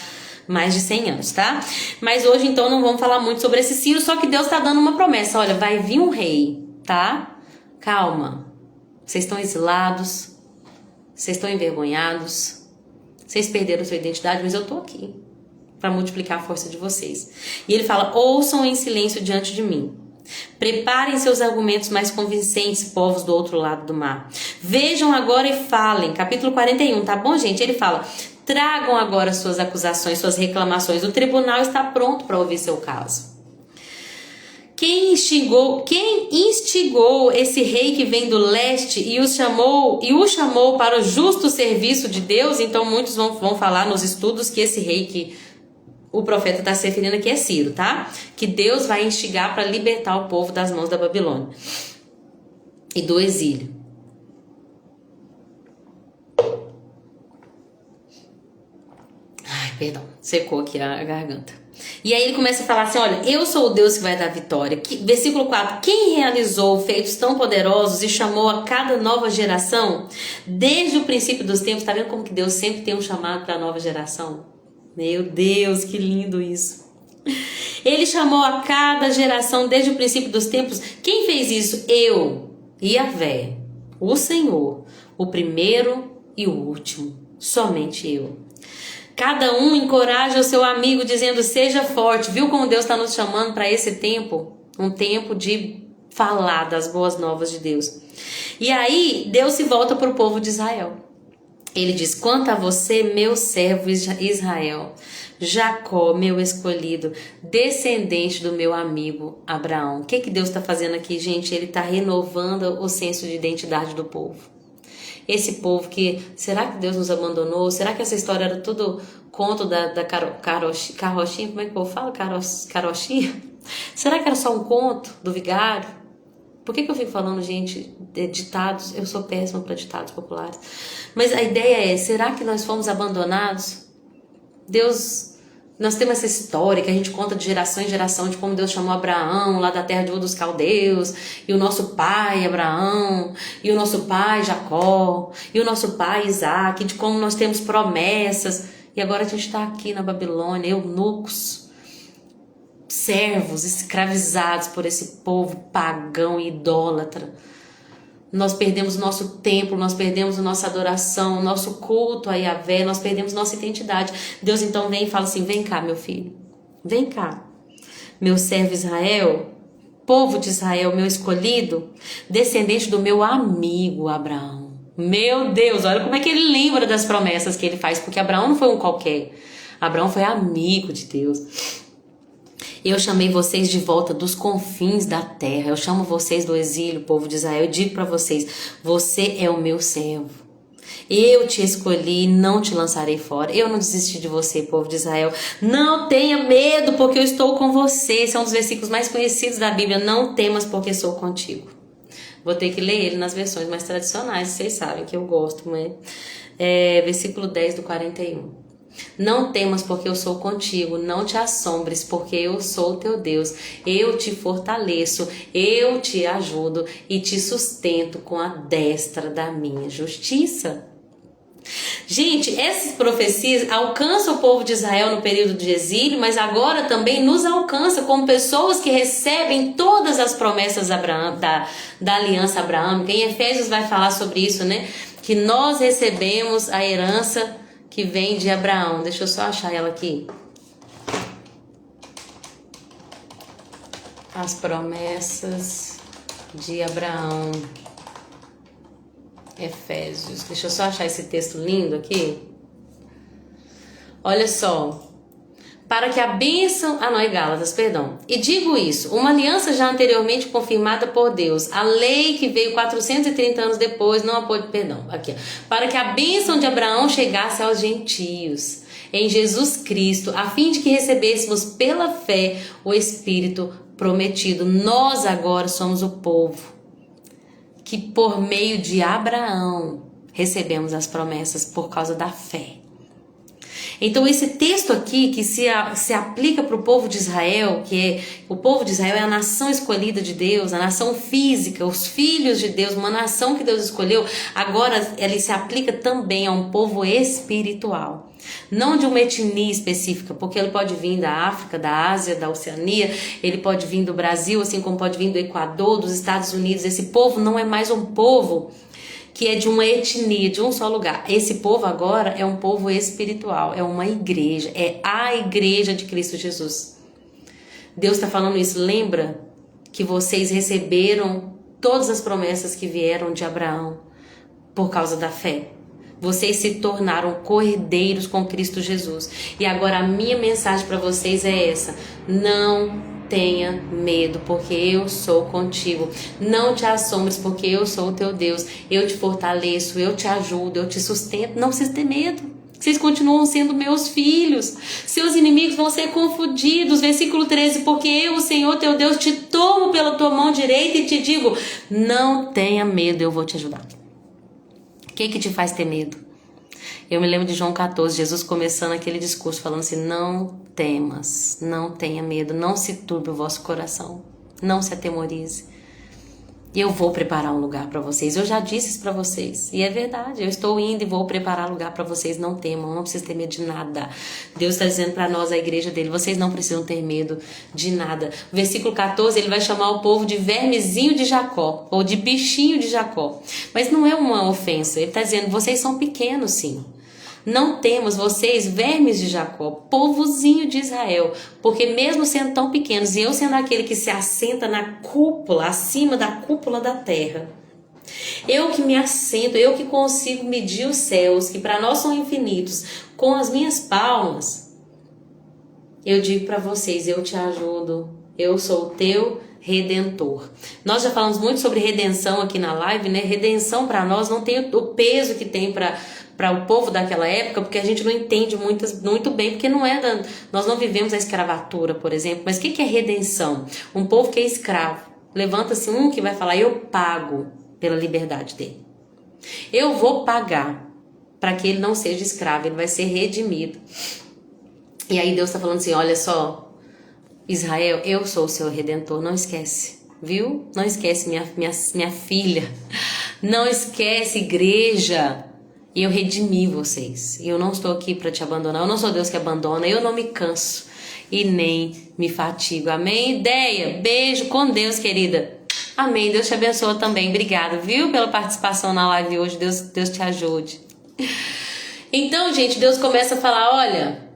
mais de 100 anos, tá? Mas hoje então não vamos falar muito sobre esse Ciro, só que Deus tá dando uma promessa. Olha, vai vir um rei, tá? Calma. Vocês estão exilados, vocês estão envergonhados, vocês perderam sua identidade, mas eu tô aqui para multiplicar a força de vocês. E ele fala, ouçam em silêncio diante de mim. Preparem seus argumentos mais convincentes, povos do outro lado do mar. Vejam agora e falem. Capítulo 41, tá bom, gente? Ele fala, tragam agora suas acusações, suas reclamações. O tribunal está pronto para ouvir seu caso. Quem instigou esse rei que vem do leste e o chamou para o justo serviço de Deus? Então muitos vão falar nos estudos que esse rei que o profeta está se referindo aqui é Ciro, tá? Que Deus vai instigar para libertar o povo das mãos da Babilônia e do exílio. Ai, perdão, secou aqui a garganta. E aí ele começa a falar assim, olha, eu sou o Deus que vai dar vitória. Versículo 4, quem realizou feitos tão poderosos e chamou a cada nova geração, desde o princípio dos tempos, tá vendo como que Deus sempre tem um chamado para a nova geração? Meu Deus, que lindo isso. Ele chamou a cada geração desde o princípio dos tempos. Quem fez isso? Eu, Yahvé, o Senhor, o primeiro e o último. Somente eu. Cada um encoraja o seu amigo dizendo, seja forte. Viu como Deus está nos chamando para esse tempo? Um tempo de falar das boas novas de Deus. E aí, Deus se volta para o povo de Israel. Ele diz, quanto a você, meu servo Israel, Jacó, meu escolhido, descendente do meu amigo Abraão. O que Deus está fazendo aqui, gente? Ele está renovando o senso de identidade do povo. Esse povo que, será que Deus nos abandonou? Será que essa história era tudo conto da carrochinha? Como é que o povo fala? Carochinha? Será que era só um conto do vigário? Por que eu fico falando, gente, ditados? Eu sou péssima para ditados populares. Mas a ideia é, será que nós fomos abandonados? Deus Nós temos essa história que a gente conta de geração em geração de como Deus chamou Abraão lá da terra de Ur dos Caldeus, e o nosso pai Abraão, e o nosso pai Jacó, e o nosso pai Isaac, de como nós temos promessas. E agora a gente está aqui na Babilônia, eunucos, servos, escravizados por esse povo pagão e idólatra. Nós perdemos o nosso templo, nós perdemos a nossa adoração, o nosso culto a Yahvé, nós perdemos nossa identidade. Deus então vem e fala assim: vem cá, meu filho, vem cá, meu servo Israel, povo de Israel, meu escolhido, descendente do meu amigo Abraão. Meu Deus, olha como é que ele lembra das promessas que ele faz, porque Abraão não foi um qualquer, Abraão foi amigo de Deus. Eu chamei vocês de volta dos confins da terra. Eu chamo vocês do exílio, povo de Israel. Eu digo para vocês: você é o meu servo. Eu te escolhi e não te lançarei fora. Eu não desisti de você, povo de Israel. Não tenha medo, porque eu estou com você. Esse é um dos versículos mais conhecidos da Bíblia. Não temas, porque sou contigo. Vou ter que ler ele nas versões mais tradicionais. Vocês sabem que eu gosto, né? Versículo 10 do 41. Não temas, porque eu sou contigo, não te assombres, porque eu sou o teu Deus. Eu te fortaleço, eu te ajudo e te sustento com a destra da minha justiça. Gente, essas profecias alcançam o povo de Israel no período de exílio, mas agora também nos alcança como pessoas que recebem todas as promessas da aliança abraâmica. Em Efésios vai falar sobre isso, né? Que nós recebemos a herança que vem de Abraão. Deixa eu só achar ela aqui. As promessas de Abraão. Efésios. Deixa eu só achar esse texto lindo aqui. Olha só. Para que a bênção... não, é Gálatas, perdão. E digo isso, uma aliança já anteriormente confirmada por Deus. A lei que veio 430 anos depois, não pôde... Perdão, aqui. Para que a bênção de Abraão chegasse aos gentios, em Jesus Cristo, a fim de que recebêssemos pela fé o Espírito prometido. Nós agora somos o povo que por meio de Abraão recebemos as promessas por causa da fé. Então esse texto aqui que se aplica para o povo de Israel, o povo de Israel é a nação escolhida de Deus, a nação física, os filhos de Deus, uma nação que Deus escolheu, agora ele se aplica também a um povo espiritual. Não de uma etnia específica, porque ele pode vir da África, da Ásia, da Oceania, ele pode vir do Brasil, assim como pode vir do Equador, dos Estados Unidos. Esse povo não é mais um povo que é de uma etnia, de um só lugar. Esse povo agora é um povo espiritual, é uma igreja, é a igreja de Cristo Jesus. Deus está falando isso. Lembra que vocês receberam todas as promessas que vieram de Abraão por causa da fé. Vocês se tornaram co-herdeiros com Cristo Jesus. E agora a minha mensagem para vocês é essa: não tenha medo, porque eu sou contigo. Não te assombres, porque eu sou o teu Deus. Eu te fortaleço, eu te ajudo, eu te sustento. Não precisa ter medo. Vocês continuam sendo meus filhos. Seus inimigos vão ser confundidos. Versículo 13. Porque eu, o Senhor teu Deus, te tomo pela tua mão direita e te digo: não tenha medo, eu vou te ajudar. O que te faz ter medo? Eu me lembro de João 14, Jesus começando aquele discurso falando assim: não temas, não tenha medo, não se turbe o vosso coração, não se atemorize. Eu vou preparar um lugar para vocês. Eu já disse isso para vocês. E é verdade, eu estou indo e vou preparar lugar para vocês. Não temam, não precisam ter medo de nada. Deus está dizendo para nós, a igreja dele: vocês não precisam ter medo de nada. Versículo 14, ele vai chamar o povo de vermezinho de Jacó, ou de bichinho de Jacó. Mas não é uma ofensa. Ele está dizendo: vocês são pequenos, sim. Não temos vocês, vermes de Jacó, povozinho de Israel, porque mesmo sendo tão pequenos, e eu sendo aquele que se assenta na cúpula, acima da cúpula da terra, eu que me assento, eu que consigo medir os céus, que para nós são infinitos, com as minhas palmas, eu digo para vocês: eu te ajudo, eu sou o teu Redentor. Nós já falamos muito sobre redenção aqui na live, né? Redenção para nós não tem o peso que tem para o povo daquela época, porque a gente não entende muito bem, porque nós não vivemos a escravatura, por exemplo. Mas o que é redenção? Um povo que é escravo, levanta-se um que vai falar: eu pago pela liberdade dele. Eu vou pagar para que ele não seja escravo, ele vai ser redimido. E aí Deus está falando assim, olha só, Israel, eu sou o seu Redentor, não esquece, viu? Não esquece minha filha, não esquece, igreja, eu redimi vocês, eu não estou aqui para te abandonar, eu não sou Deus que abandona, eu não me canso e nem me fatigo, amém? Ideia, beijo com Deus, querida. Amém, Deus te abençoe também, obrigada, viu, pela participação na live hoje, Deus te ajude. Então, gente, Deus começa a falar, olha,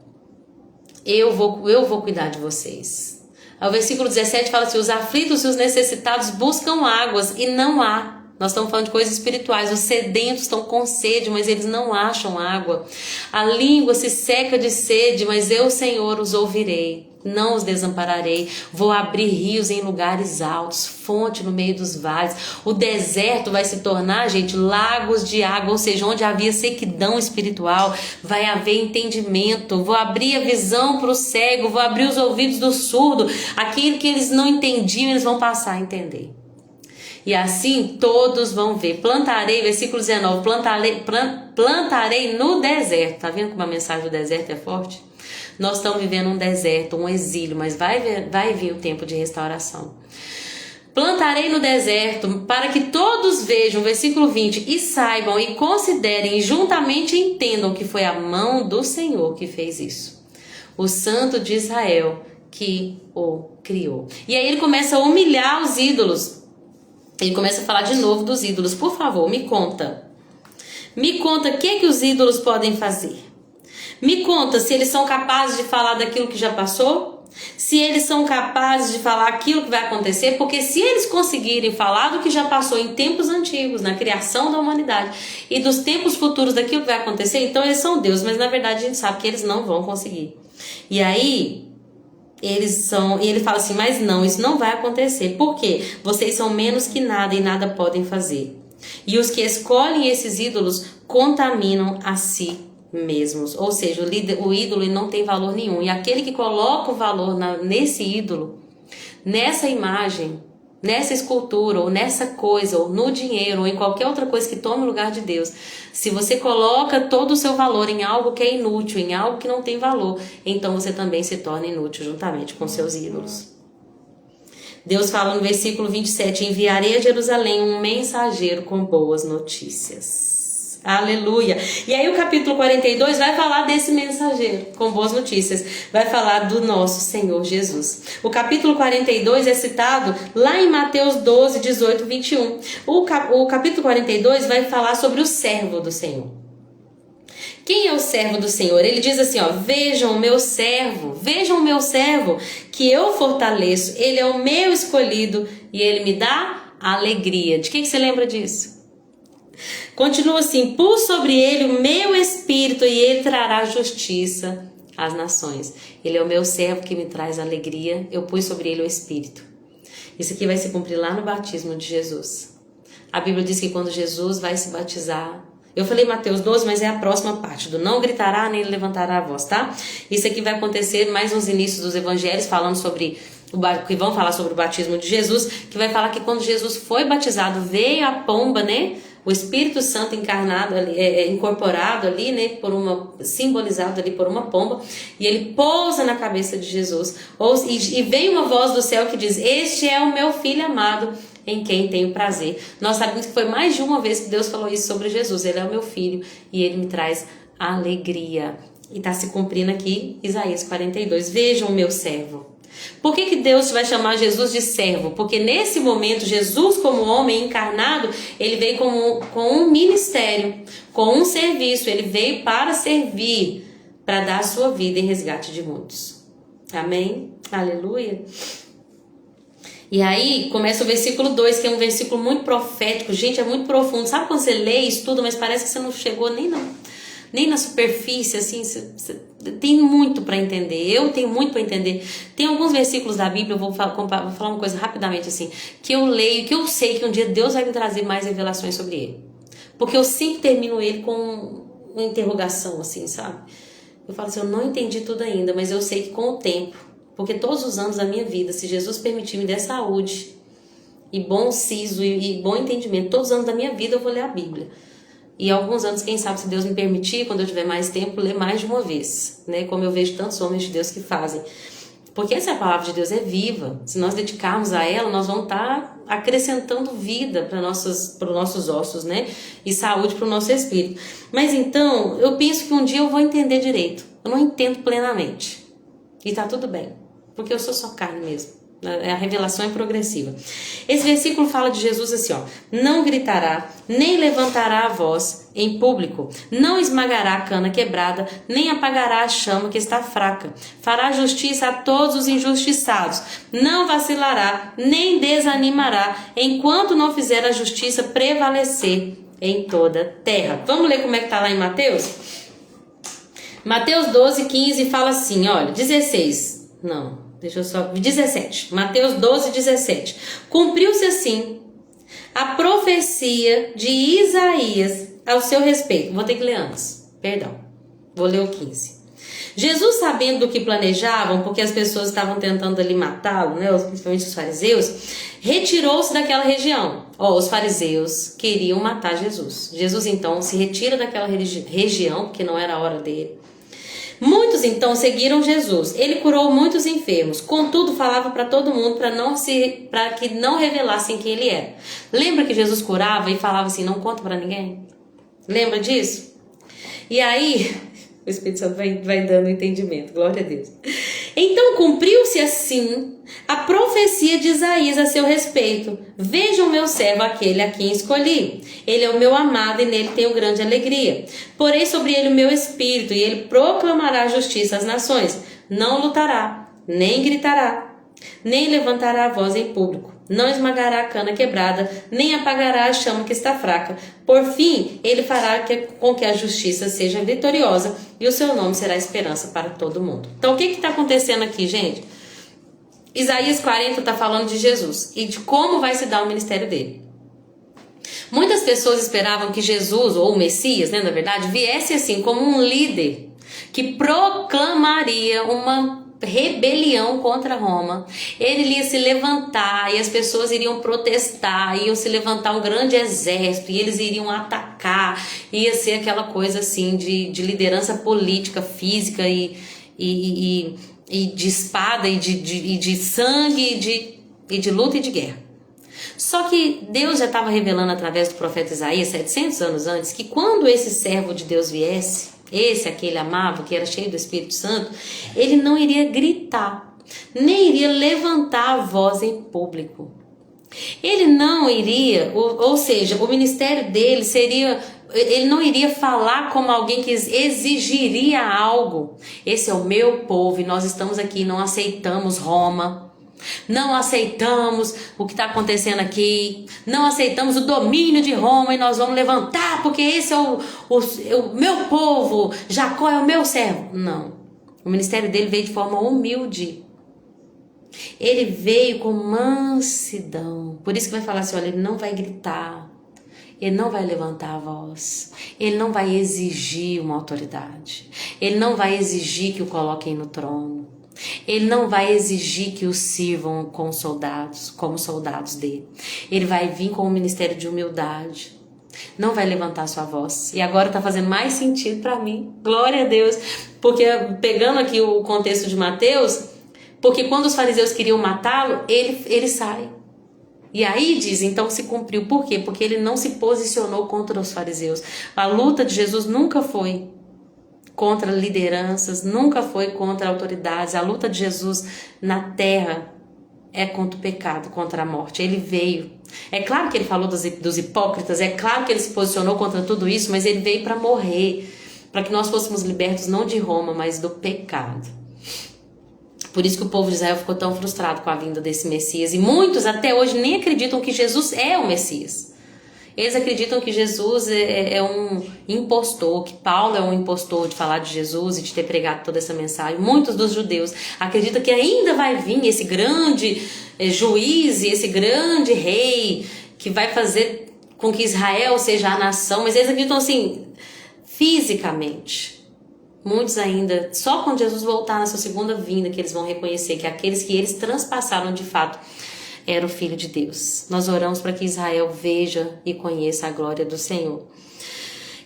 eu vou cuidar de vocês. O versículo 17 fala assim, os aflitos e os necessitados buscam águas e não há. Nós estamos falando de coisas espirituais, os sedentos estão com sede, mas eles não acham água. A língua se seca de sede, mas eu, Senhor, os ouvirei. Não os desampararei, vou abrir rios em lugares altos, fonte no meio dos vales. O deserto vai se tornar, gente, lagos de água, ou seja, onde havia sequidão espiritual, vai haver entendimento. Vou abrir a visão para o cego, vou abrir os ouvidos do surdo. Aquilo que eles não entendiam, eles vão passar a entender. E assim todos vão ver. Plantarei, versículo 19, plantarei no deserto. Tá vendo como a mensagem do deserto é forte? Nós estamos vivendo um deserto, um exílio, mas vai vir o tempo de restauração. Plantarei no deserto para que todos vejam, versículo 20, e saibam e considerem e juntamente entendam que foi a mão do Senhor que fez isso. O Santo de Israel que o criou. E aí ele começa a humilhar os ídolos. Ele começa a falar de novo dos ídolos. Por favor, me conta. Me conta o que os ídolos podem fazer. Me conta se eles são capazes de falar daquilo que já passou. Se eles são capazes de falar aquilo que vai acontecer. Porque se eles conseguirem falar do que já passou em tempos antigos, na criação da humanidade, e dos tempos futuros daquilo que vai acontecer, então eles são Deus. Mas na verdade a gente sabe que eles não vão conseguir. E aí e ele fala assim, mas não, isso não vai acontecer. Por quê? Vocês são menos que nada e nada podem fazer. E os que escolhem esses ídolos contaminam a si mesmos. Ou seja, o ídolo não tem valor nenhum. E aquele que coloca o valor nesse ídolo, nessa imagem, nessa escultura, ou nessa coisa, ou no dinheiro, ou em qualquer outra coisa que tome o lugar de Deus, se você coloca todo o seu valor em algo que é inútil, em algo que não tem valor, então você também se torna inútil juntamente com seus ídolos. Deus fala no versículo 27, enviarei a Jerusalém um mensageiro com boas notícias. Aleluia! E aí o capítulo 42 vai falar desse mensageiro com boas notícias. Vai falar do nosso Senhor Jesus. O capítulo 42 é citado lá em Mateus 12, 18, 21. O capítulo 42 vai falar sobre o servo do Senhor. Quem é o servo do Senhor? Ele diz assim, ó, vejam o meu servo, que eu fortaleço, ele é o meu escolhido e ele me dá alegria. De que você lembra disso? Continua assim, pus sobre ele o meu espírito e ele trará justiça às nações. Ele é o meu servo que me traz alegria, eu pus sobre ele o espírito. Isso aqui vai se cumprir lá no batismo de Jesus. A Bíblia diz que quando Jesus vai se batizar, eu falei Mateus 12, mas é a próxima parte, do não gritará nem levantará a voz, tá? Isso aqui vai acontecer mais nos inícios dos evangelhos, falando sobre que vão falar sobre o batismo de Jesus, que vai falar que quando Jesus foi batizado, veio a pomba, né? O Espírito Santo encarnado ali, incorporado ali, né, simbolizado ali por uma pomba, e ele pousa na cabeça de Jesus. E vem uma voz do céu que diz: este é o meu filho amado, em quem tenho prazer. Nós sabemos que foi mais de uma vez que Deus falou isso sobre Jesus. Ele é o meu filho e ele me traz alegria. E está se cumprindo aqui Isaías 42. Vejam o meu servo. Por que Deus vai chamar Jesus de servo? Porque nesse momento, Jesus, como homem encarnado, ele veio com um ministério, com um serviço. Ele veio para servir, para dar a sua vida em resgate de muitos. Amém? Aleluia. E aí começa o versículo 2, que é um versículo muito profético. Gente, é muito profundo. Sabe quando você lê e estuda, mas parece que você não chegou nem na superfície, assim, você tem muito para entender. Eu tenho muito para entender. Tem alguns versículos da Bíblia, eu vou falar uma coisa rapidamente assim, que eu leio, que eu sei que um dia Deus vai me trazer mais revelações sobre ele. Porque eu sempre termino ele com uma interrogação, assim, sabe? Eu falo assim, eu não entendi tudo ainda, mas eu sei que com o tempo, porque todos os anos da minha vida, se Jesus permitir me der saúde e bom siso e bom entendimento, todos os anos da minha vida eu vou ler a Bíblia. E alguns anos, quem sabe, se Deus me permitir, quando eu tiver mais tempo, ler mais de uma vez, né? Como eu vejo tantos homens de Deus que fazem. Porque essa palavra de Deus é viva. Se nós dedicarmos a ela, nós vamos estar acrescentando vida para os nossos ossos, né? E saúde para o nosso espírito. Mas então, eu penso que um dia eu vou entender direito. Eu não entendo plenamente. E tá tudo bem. Porque eu sou só carne mesmo. A revelação é progressiva. Esse versículo fala de Jesus assim, ó: não gritará, nem levantará a voz em público, não esmagará a cana quebrada, nem apagará a chama que está fraca. Fará justiça a todos os injustiçados, não vacilará, nem desanimará, enquanto não fizer a justiça prevalecer em toda a terra. Vamos ler como é que tá lá em Mateus? Mateus 12:15 fala assim, olha, 17. Mateus 12:17. Cumpriu-se assim a profecia de Isaías ao seu respeito. Vou ter que ler antes. Perdão. Vou ler o 15. Jesus, sabendo do que planejavam, porque as pessoas estavam tentando ali matá-lo, né, principalmente os fariseus, retirou-se daquela região. Os fariseus queriam matar Jesus. Jesus, então, se retira daquela região, porque não era a hora dele. Muitos então seguiram Jesus. Ele curou muitos enfermos. Contudo, falava para todo mundo para que não revelassem quem ele era. Lembra que Jesus curava e falava assim: não conta para ninguém? Lembra disso? E aí, o Espírito Santo vai dando entendimento. Glória a Deus. Então cumpriu-se assim a profecia de Isaías a seu respeito. Vejam meu servo, aquele a quem escolhi. Ele é o meu amado e nele tenho grande alegria. Porei sobre ele o meu espírito e ele proclamará justiça às nações. Não lutará, nem gritará, nem levantará a voz em público. Não esmagará a cana quebrada, nem apagará a chama que está fraca. Por fim, ele fará com que a justiça seja vitoriosa e o seu nome será esperança para todo mundo. Então, o que está acontecendo aqui, gente? Isaías 40 está falando de Jesus e de como vai se dar o ministério dele. Muitas pessoas esperavam que Jesus, ou o Messias, né, na verdade, viesse assim como um líder que proclamaria uma rebelião contra Roma. Ele ia se levantar e as pessoas iriam protestar, iam se levantar um grande exército e eles iriam atacar, ia ser aquela coisa assim de liderança política, física e de espada e de sangue e de luta e de guerra. Só que Deus já estava revelando através do profeta Isaías 700 anos antes que quando esse servo de Deus viesse, esse a que ele amava, que era cheio do Espírito Santo, ele não iria gritar, nem iria levantar a voz em público. Ele não iria, ou seja, o ministério dele seria, ele não iria falar como alguém que exigiria algo. Esse é o meu povo e nós estamos aqui, não aceitamos Roma. Não aceitamos o que está acontecendo aqui, não aceitamos o domínio de Roma e nós vamos levantar porque esse é o meu povo, Jacó é o meu servo. Não, o ministério dele veio de forma humilde, ele veio com mansidão. Por isso que vai falar assim, olha, ele não vai gritar, ele não vai levantar a voz, ele não vai exigir uma autoridade, ele não vai exigir que o coloquem no trono. Ele não vai exigir que os sirvam como soldados dele. Ele vai vir com um ministério de humildade. Não vai levantar sua voz. E agora tá fazendo mais sentido para mim. Glória a Deus. Porque pegando aqui o contexto de Mateus, porque quando os fariseus queriam matá-lo, ele sai. E aí diz, então se cumpriu. Por quê? Porque ele não se posicionou contra os fariseus. A luta de Jesus nunca foi contra lideranças, nunca foi contra autoridades. A luta de Jesus na terra é contra o pecado, contra a morte. Ele veio. É claro que ele falou dos hipócritas, é claro que ele se posicionou contra tudo isso, mas ele veio para morrer, para que nós fôssemos libertos não de Roma, mas do pecado. Por isso que o povo de Israel ficou tão frustrado com a vinda desse Messias. E muitos até hoje nem acreditam que Jesus é o Messias. Eles acreditam que Jesus é um impostor, que Paulo é um impostor de falar de Jesus e de ter pregado toda essa mensagem. Muitos dos judeus acreditam que ainda vai vir esse grande juiz e esse grande rei que vai fazer com que Israel seja a nação. Mas eles acreditam assim, fisicamente. Muitos ainda, só quando Jesus voltar na sua segunda vinda, que eles vão reconhecer que aqueles que eles transpassaram de fato era o Filho de Deus. Nós oramos para que Israel veja e conheça a glória do Senhor.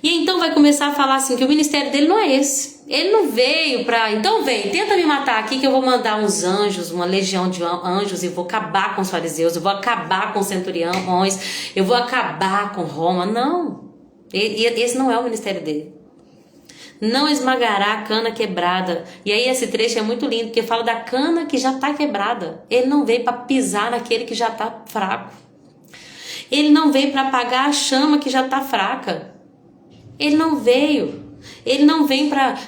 E então vai começar a falar assim que o ministério dele não é esse. Ele não veio pra... Então vem, tenta me matar aqui que eu vou mandar uns anjos, uma legião de anjos e vou acabar com os fariseus, eu vou acabar com os centuriões, eu vou acabar com Roma. Não. Esse não é o ministério dele. Não esmagará a cana quebrada. E aí esse trecho é muito lindo, porque fala da cana que já está quebrada. Ele não veio para pisar naquele que já está fraco. Ele não veio para apagar a chama que já está fraca. Ele não veio. Ele não vem para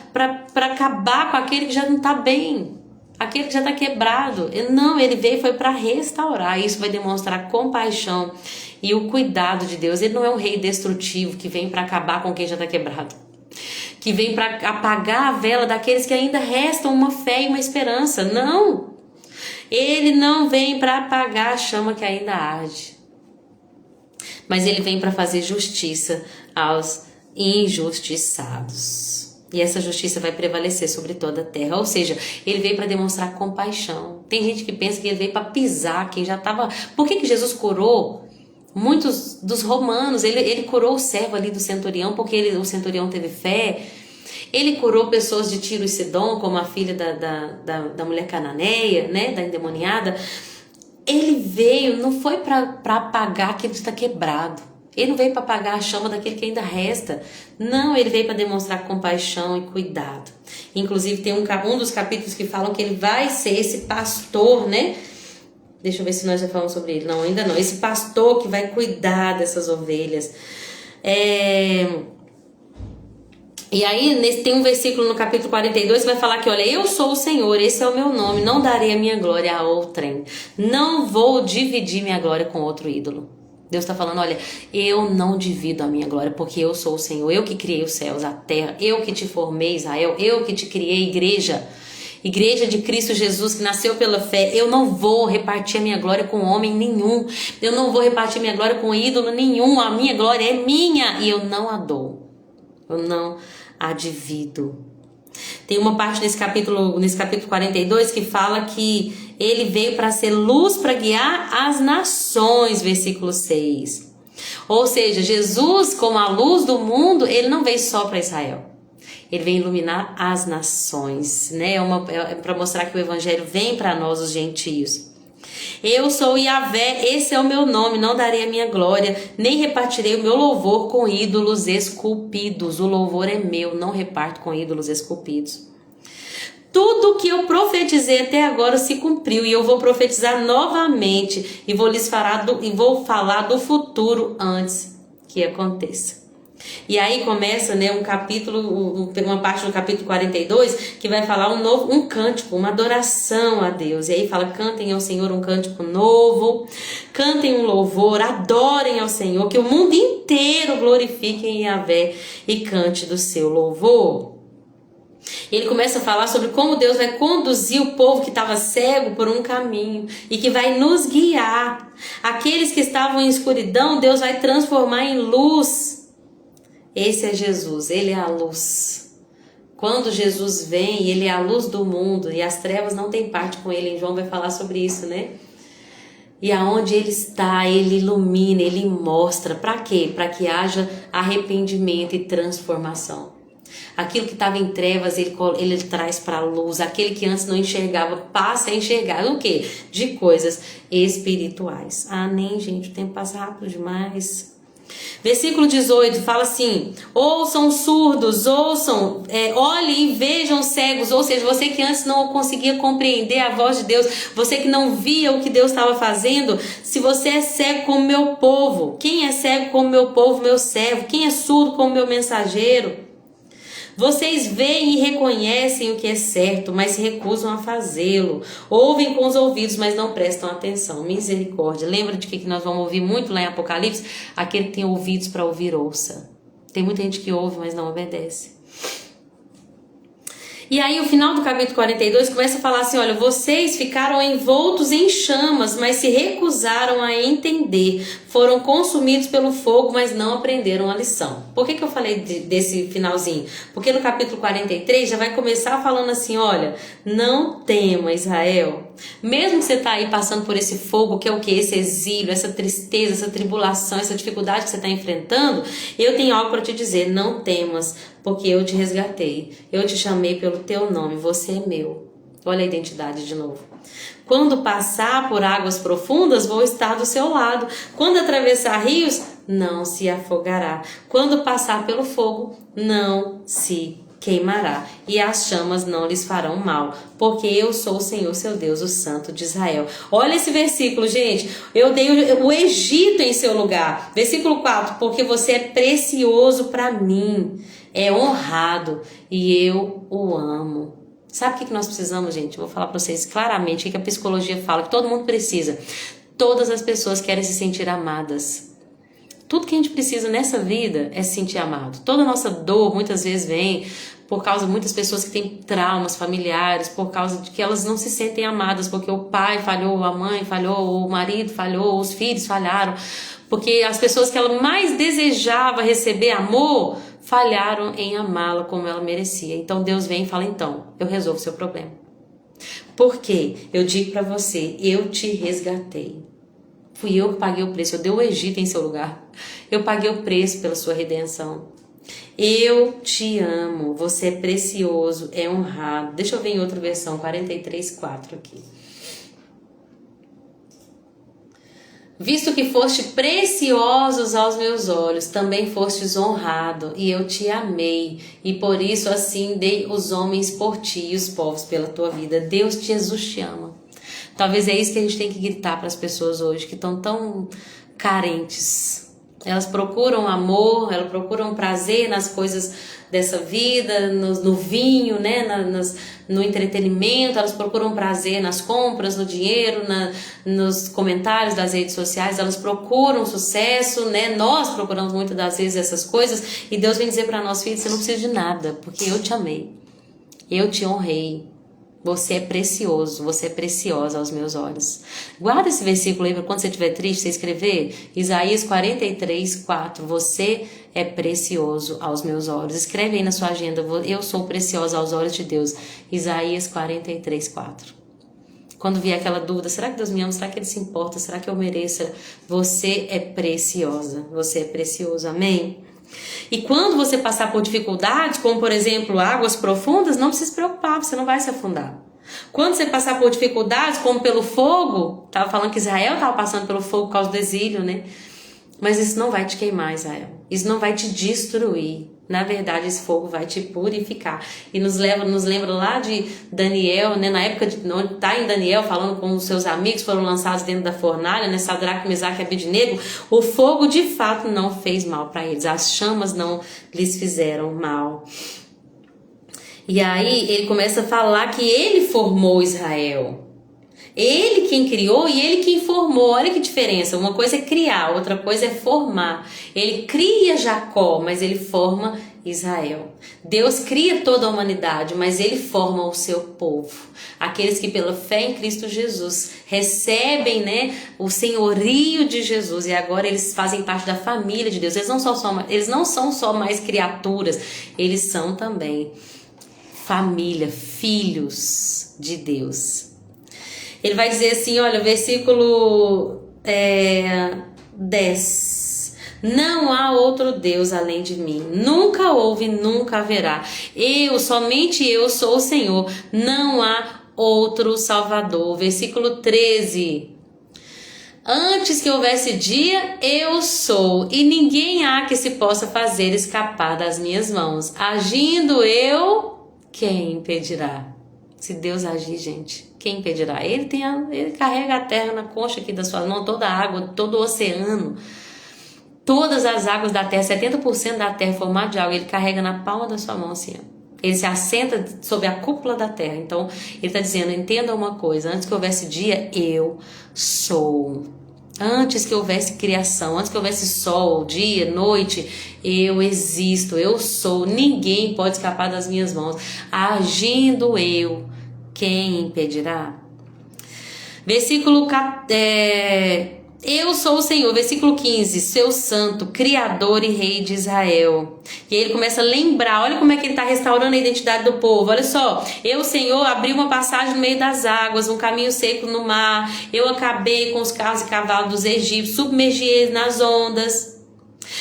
acabar com aquele que já não está bem. Aquele que já está quebrado. Não, ele veio foi para restaurar. Isso vai demonstrar compaixão e o cuidado de Deus. Ele não é um rei destrutivo que vem para acabar com quem já está quebrado. Que vem para apagar a vela daqueles que ainda restam uma fé e uma esperança. Não! Ele não vem para apagar a chama que ainda arde. Mas ele vem para fazer justiça aos injustiçados. E essa justiça vai prevalecer sobre toda a terra. Ou seja, ele veio para demonstrar compaixão. Tem gente que pensa que ele veio para pisar quem já estava... Por que Jesus curou muitos dos romanos? Ele curou o servo ali do centurião, porque o centurião teve fé. Ele curou pessoas de Tiro e Sidom, como a filha da mulher cananeia, né, da endemoniada. Ele veio, não foi para apagar aquele que está quebrado. Ele não veio para apagar a chama daquele que ainda resta. Não, ele veio para demonstrar compaixão e cuidado. Inclusive tem um dos capítulos que falam que ele vai ser esse pastor, né? Deixa eu ver se nós já falamos sobre ele. Não, ainda não. Esse pastor que vai cuidar dessas ovelhas. E aí tem um versículo no capítulo 42 que vai falar que, olha, eu sou o Senhor, esse é o meu nome, não darei a minha glória a outrem. Não vou dividir minha glória com outro ídolo. Deus está falando, olha, eu não divido a minha glória, porque eu sou o Senhor, eu que criei os céus, a terra, eu que te formei, Israel, eu que te criei, igreja de Cristo Jesus, que nasceu pela fé. Eu não vou repartir a minha glória com homem nenhum, eu não vou repartir minha glória com ídolo nenhum, a minha glória é minha e eu não a dou, eu não a divido. Tem uma parte nesse capítulo 42 que fala que ele veio para ser luz para guiar as nações, versículo 6. Ou seja, Jesus, como a luz do mundo, ele não veio só para Israel. Ele vem iluminar as nações, né? É para mostrar que o evangelho vem para nós, os gentios. Eu sou Yahvé, esse é o meu nome, não darei a minha glória, nem repartirei o meu louvor com ídolos esculpidos. O louvor é meu, não reparto com ídolos esculpidos. Tudo que eu profetizei até agora se cumpriu, e eu vou profetizar novamente, e vou falar do futuro antes que aconteça. E aí começa, né, um capítulo, uma parte do capítulo 42 que vai falar um cântico, uma adoração a Deus. E aí fala, cantem ao Senhor um cântico novo, cantem um louvor, adorem ao Senhor, que o mundo inteiro glorifique em Yahvé e cante do seu louvor. Ele começa a falar sobre como Deus vai conduzir o povo que estava cego por um caminho e que vai nos guiar. Aqueles que estavam em escuridão, Deus vai transformar em luz. Esse é Jesus, ele é a luz. Quando Jesus vem, ele é a luz do mundo e as trevas não têm parte com ele. João vai falar sobre isso, né? E aonde ele está, ele ilumina, ele mostra. Para quê? Para que haja arrependimento e transformação. Aquilo que estava em trevas, ele traz para a luz. Aquele que antes não enxergava, passa a enxergar. O quê? De coisas espirituais. Ah, nem, gente, o tempo passa rápido demais. Versículo 18 fala assim, ouçam surdos, olhem e vejam cegos. Ou seja, você que antes não conseguia compreender a voz de Deus, você que não via o que Deus estava fazendo, se você é cego como meu povo, quem é cego como meu povo, meu servo, quem é surdo como meu mensageiro? Vocês veem e reconhecem o que é certo, mas se recusam a fazê-lo. Ouvem com os ouvidos, mas não prestam atenção. Misericórdia. Lembra de que nós vamos ouvir muito lá em Apocalipse? Aquele que tem ouvidos para ouvir, ouça. Tem muita gente que ouve, mas não obedece. E aí o final do capítulo 42 começa a falar assim, olha, vocês ficaram envoltos em chamas, mas se recusaram a entender. Foram consumidos pelo fogo, mas não aprenderam a lição. Por que eu falei desse finalzinho? Porque no capítulo 43 já vai começar falando assim, olha, não tema, Israel. Mesmo que você tá aí passando por esse fogo, que é o que? Esse exílio, essa tristeza, essa tribulação, essa dificuldade que você está enfrentando, eu tenho algo para te dizer: não temas, porque eu te resgatei. Eu te chamei pelo teu nome, você é meu. Olha a identidade de novo. Quando passar por águas profundas, vou estar do seu lado. Quando atravessar rios, não se afogará. Quando passar pelo fogo, não se queimará. E as chamas não lhes farão mal, porque eu sou o Senhor, seu Deus, o Santo de Israel. Olha esse versículo, gente. Eu dei o Egito em seu lugar. Versículo 4. Porque você é precioso para mim, é honrado e eu o amo. Sabe o que nós precisamos, gente? Eu vou falar para vocês claramente o que a psicologia fala, que todo mundo precisa. Todas as pessoas querem se sentir amadas. Tudo que a gente precisa nessa vida é se sentir amado. Toda a nossa dor muitas vezes vem por causa de muitas pessoas que têm traumas familiares, por causa de que elas não se sentem amadas, porque o pai falhou, a mãe falhou, o marido falhou, os filhos falharam. Porque as pessoas que ela mais desejava receber amor falharam em amá-la como ela merecia. Então Deus vem e fala: então, eu resolvo o seu problema. Por quê? Eu digo para você, eu te resgatei. Fui eu que paguei o preço, eu dei o Egito em seu lugar. Eu paguei o preço pela sua redenção. Eu te amo, você é precioso, é honrado. Deixa eu ver em outra versão, 43:4 aqui. Visto que foste preciosos aos meus olhos, também fostes honrado, e eu te amei, e por isso assim dei os homens por ti e os povos pela tua vida. Deus, Jesus te ama. Talvez é isso que a gente tem que gritar para as pessoas hoje, que estão tão carentes. Elas procuram amor, elas procuram prazer nas coisas dessa vida, no vinho, né? No entretenimento, elas procuram prazer nas compras, no dinheiro, nos comentários das redes sociais, elas procuram sucesso, né? Nós procuramos muitas das vezes essas coisas, e Deus vem dizer para nós: filhos, você não precisa de nada, porque eu te amei, eu te honrei. Você é precioso, você é preciosa aos meus olhos. Guarda esse versículo aí para quando você estiver triste, você escrever. Isaías 43:4. Você é precioso aos meus olhos. Escreve aí na sua agenda: eu sou preciosa aos olhos de Deus. Isaías 43:4. Quando vier aquela dúvida: será que Deus me ama? Será que Ele se importa? Será que eu mereço? Você é preciosa. Você é precioso. Amém? E quando você passar por dificuldades, como por exemplo águas profundas, não precisa se preocupar, você não vai se afundar. Quando você passar por dificuldades, como pelo fogo, estava falando que Israel estava passando pelo fogo por causa do exílio, né? Mas isso não vai te queimar, Israel. Isso não vai te destruir. Na verdade, esse fogo vai te purificar. E nos lembra lá de Daniel, né? Na época onde está em Daniel, falando com os seus amigos, foram lançados dentro da fornalha, né? Sadraque, Mesaque e Abednego. O fogo, de fato, não fez mal para eles. As chamas não lhes fizeram mal. E aí, ele começa a falar que ele formou Israel. Ele quem criou e ele quem formou. Olha que diferença. Uma coisa é criar, outra coisa é formar. Ele cria Jacó, mas ele forma Israel. Deus cria toda a humanidade, mas ele forma o seu povo. Aqueles que pela fé em Cristo Jesus recebem, né, o senhorio de Jesus, e agora eles fazem parte da família de Deus. Eles não são só mais criaturas, eles são também família, filhos de Deus. Ele vai dizer assim, olha, versículo 10. Não há outro Deus além de mim. Nunca houve, nunca haverá. Somente eu sou o Senhor. Não há outro Salvador. Versículo 13. Antes que houvesse dia, eu sou, e ninguém há que se possa fazer escapar das minhas mãos. Agindo eu, quem impedirá? Se Deus agir, gente, quem impedirá? Ele carrega a terra na concha aqui da sua mão, toda a água, todo o oceano, todas as águas da terra, 70% da terra formada de água, ele carrega na palma da sua mão assim, ó. Ele se assenta sobre a cúpula da terra. Então, ele está dizendo, entenda uma coisa, antes que houvesse dia, eu sou. Antes que houvesse criação, antes que houvesse sol, dia, noite, eu existo, eu sou. Ninguém pode escapar das minhas mãos. Agindo eu, quem impedirá? Versículo Eu sou o Senhor, versículo 15, seu santo, criador e rei de Israel. E aí ele começa a lembrar, olha como é que ele está restaurando a identidade do povo. Olha só, eu, Senhor, abri uma passagem no meio das águas, um caminho seco no mar. Eu acabei com os carros e cavalos dos egípcios, submergi eles nas ondas.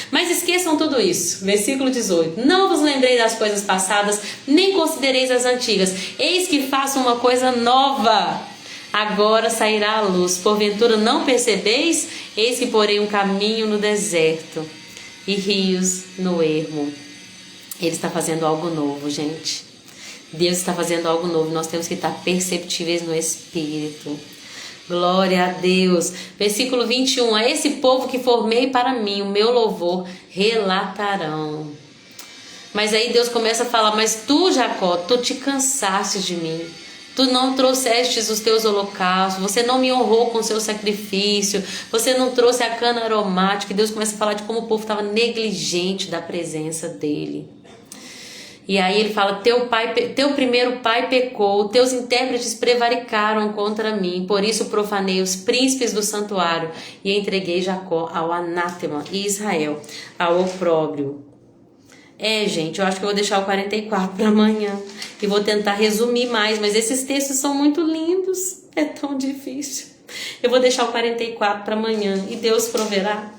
Mas esqueçam tudo isso. Versículo 18. Não vos lembrei das coisas passadas, nem considereis as antigas. Eis que faço uma coisa nova. Agora sairá a luz. Porventura não percebeis? Eis que porei um caminho no deserto e rios no ermo. Ele está fazendo algo novo, gente. Deus está fazendo algo novo. Nós temos que estar perceptíveis no Espírito. Glória a Deus. Versículo 21. A esse povo que formei para mim, o meu louvor relatarão. Mas aí Deus começa a falar, mas tu, Jacó, tu te cansaste de mim. Tu não trouxestes os teus holocaustos, você não me honrou com o seu sacrifício, você não trouxe a cana aromática. E Deus começa a falar de como o povo estava negligente da presença dele. E aí ele fala, teu primeiro pai pecou, teus intérpretes prevaricaram contra mim, por isso profanei os príncipes do santuário e entreguei Jacó ao anátema e Israel ao opróbrio. Gente, eu acho que eu vou deixar o 44 para amanhã e vou tentar resumir mais, mas esses textos são muito lindos, é tão difícil. Eu vou deixar o 44 para amanhã e Deus proverá.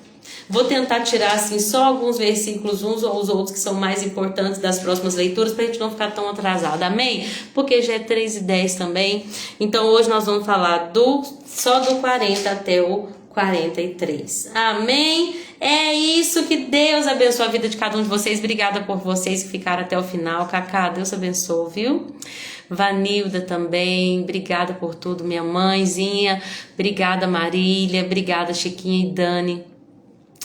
Vou tentar tirar assim só alguns versículos, uns ou os outros que são mais importantes das próximas leituras, para a gente não ficar tão atrasado, amém? Porque já é 3:10 também. Então hoje nós vamos falar só do 40 até o 43. Amém? É isso, que Deus abençoe a vida de cada um de vocês. Obrigada por vocês que ficaram até o final. Cacá, Deus abençoe, viu? Vanilda também, obrigada por tudo. Minha mãezinha, obrigada Marília, obrigada Chiquinha e Dani.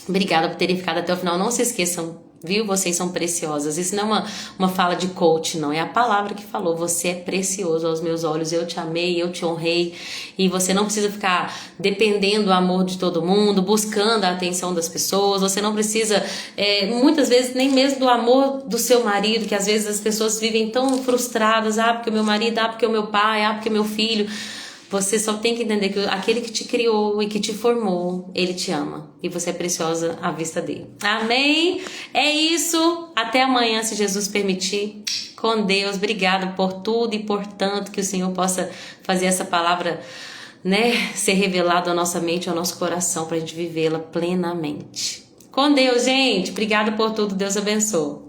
Obrigada por terem ficado até o final. Não se esqueçam, viu? Vocês são preciosas. Isso não é uma fala de coach, não. É a palavra que falou. Você é precioso aos meus olhos. Eu te amei, eu te honrei. E você não precisa ficar dependendo do amor de todo mundo, buscando a atenção das pessoas. Você não precisa, muitas vezes, nem mesmo do amor do seu marido, que às vezes as pessoas vivem tão frustradas. Porque o meu marido, porque o meu pai, porque o meu filho. Você só tem que entender que aquele que te criou e que te formou, ele te ama. E você é preciosa à vista dele. Amém? É isso. Até amanhã, se Jesus permitir. Com Deus. Obrigada por tudo e por tanto que o Senhor possa fazer essa palavra, ser revelada à nossa mente e ao nosso coração para a gente vivê-la plenamente. Com Deus, gente. Obrigada por tudo. Deus abençoe.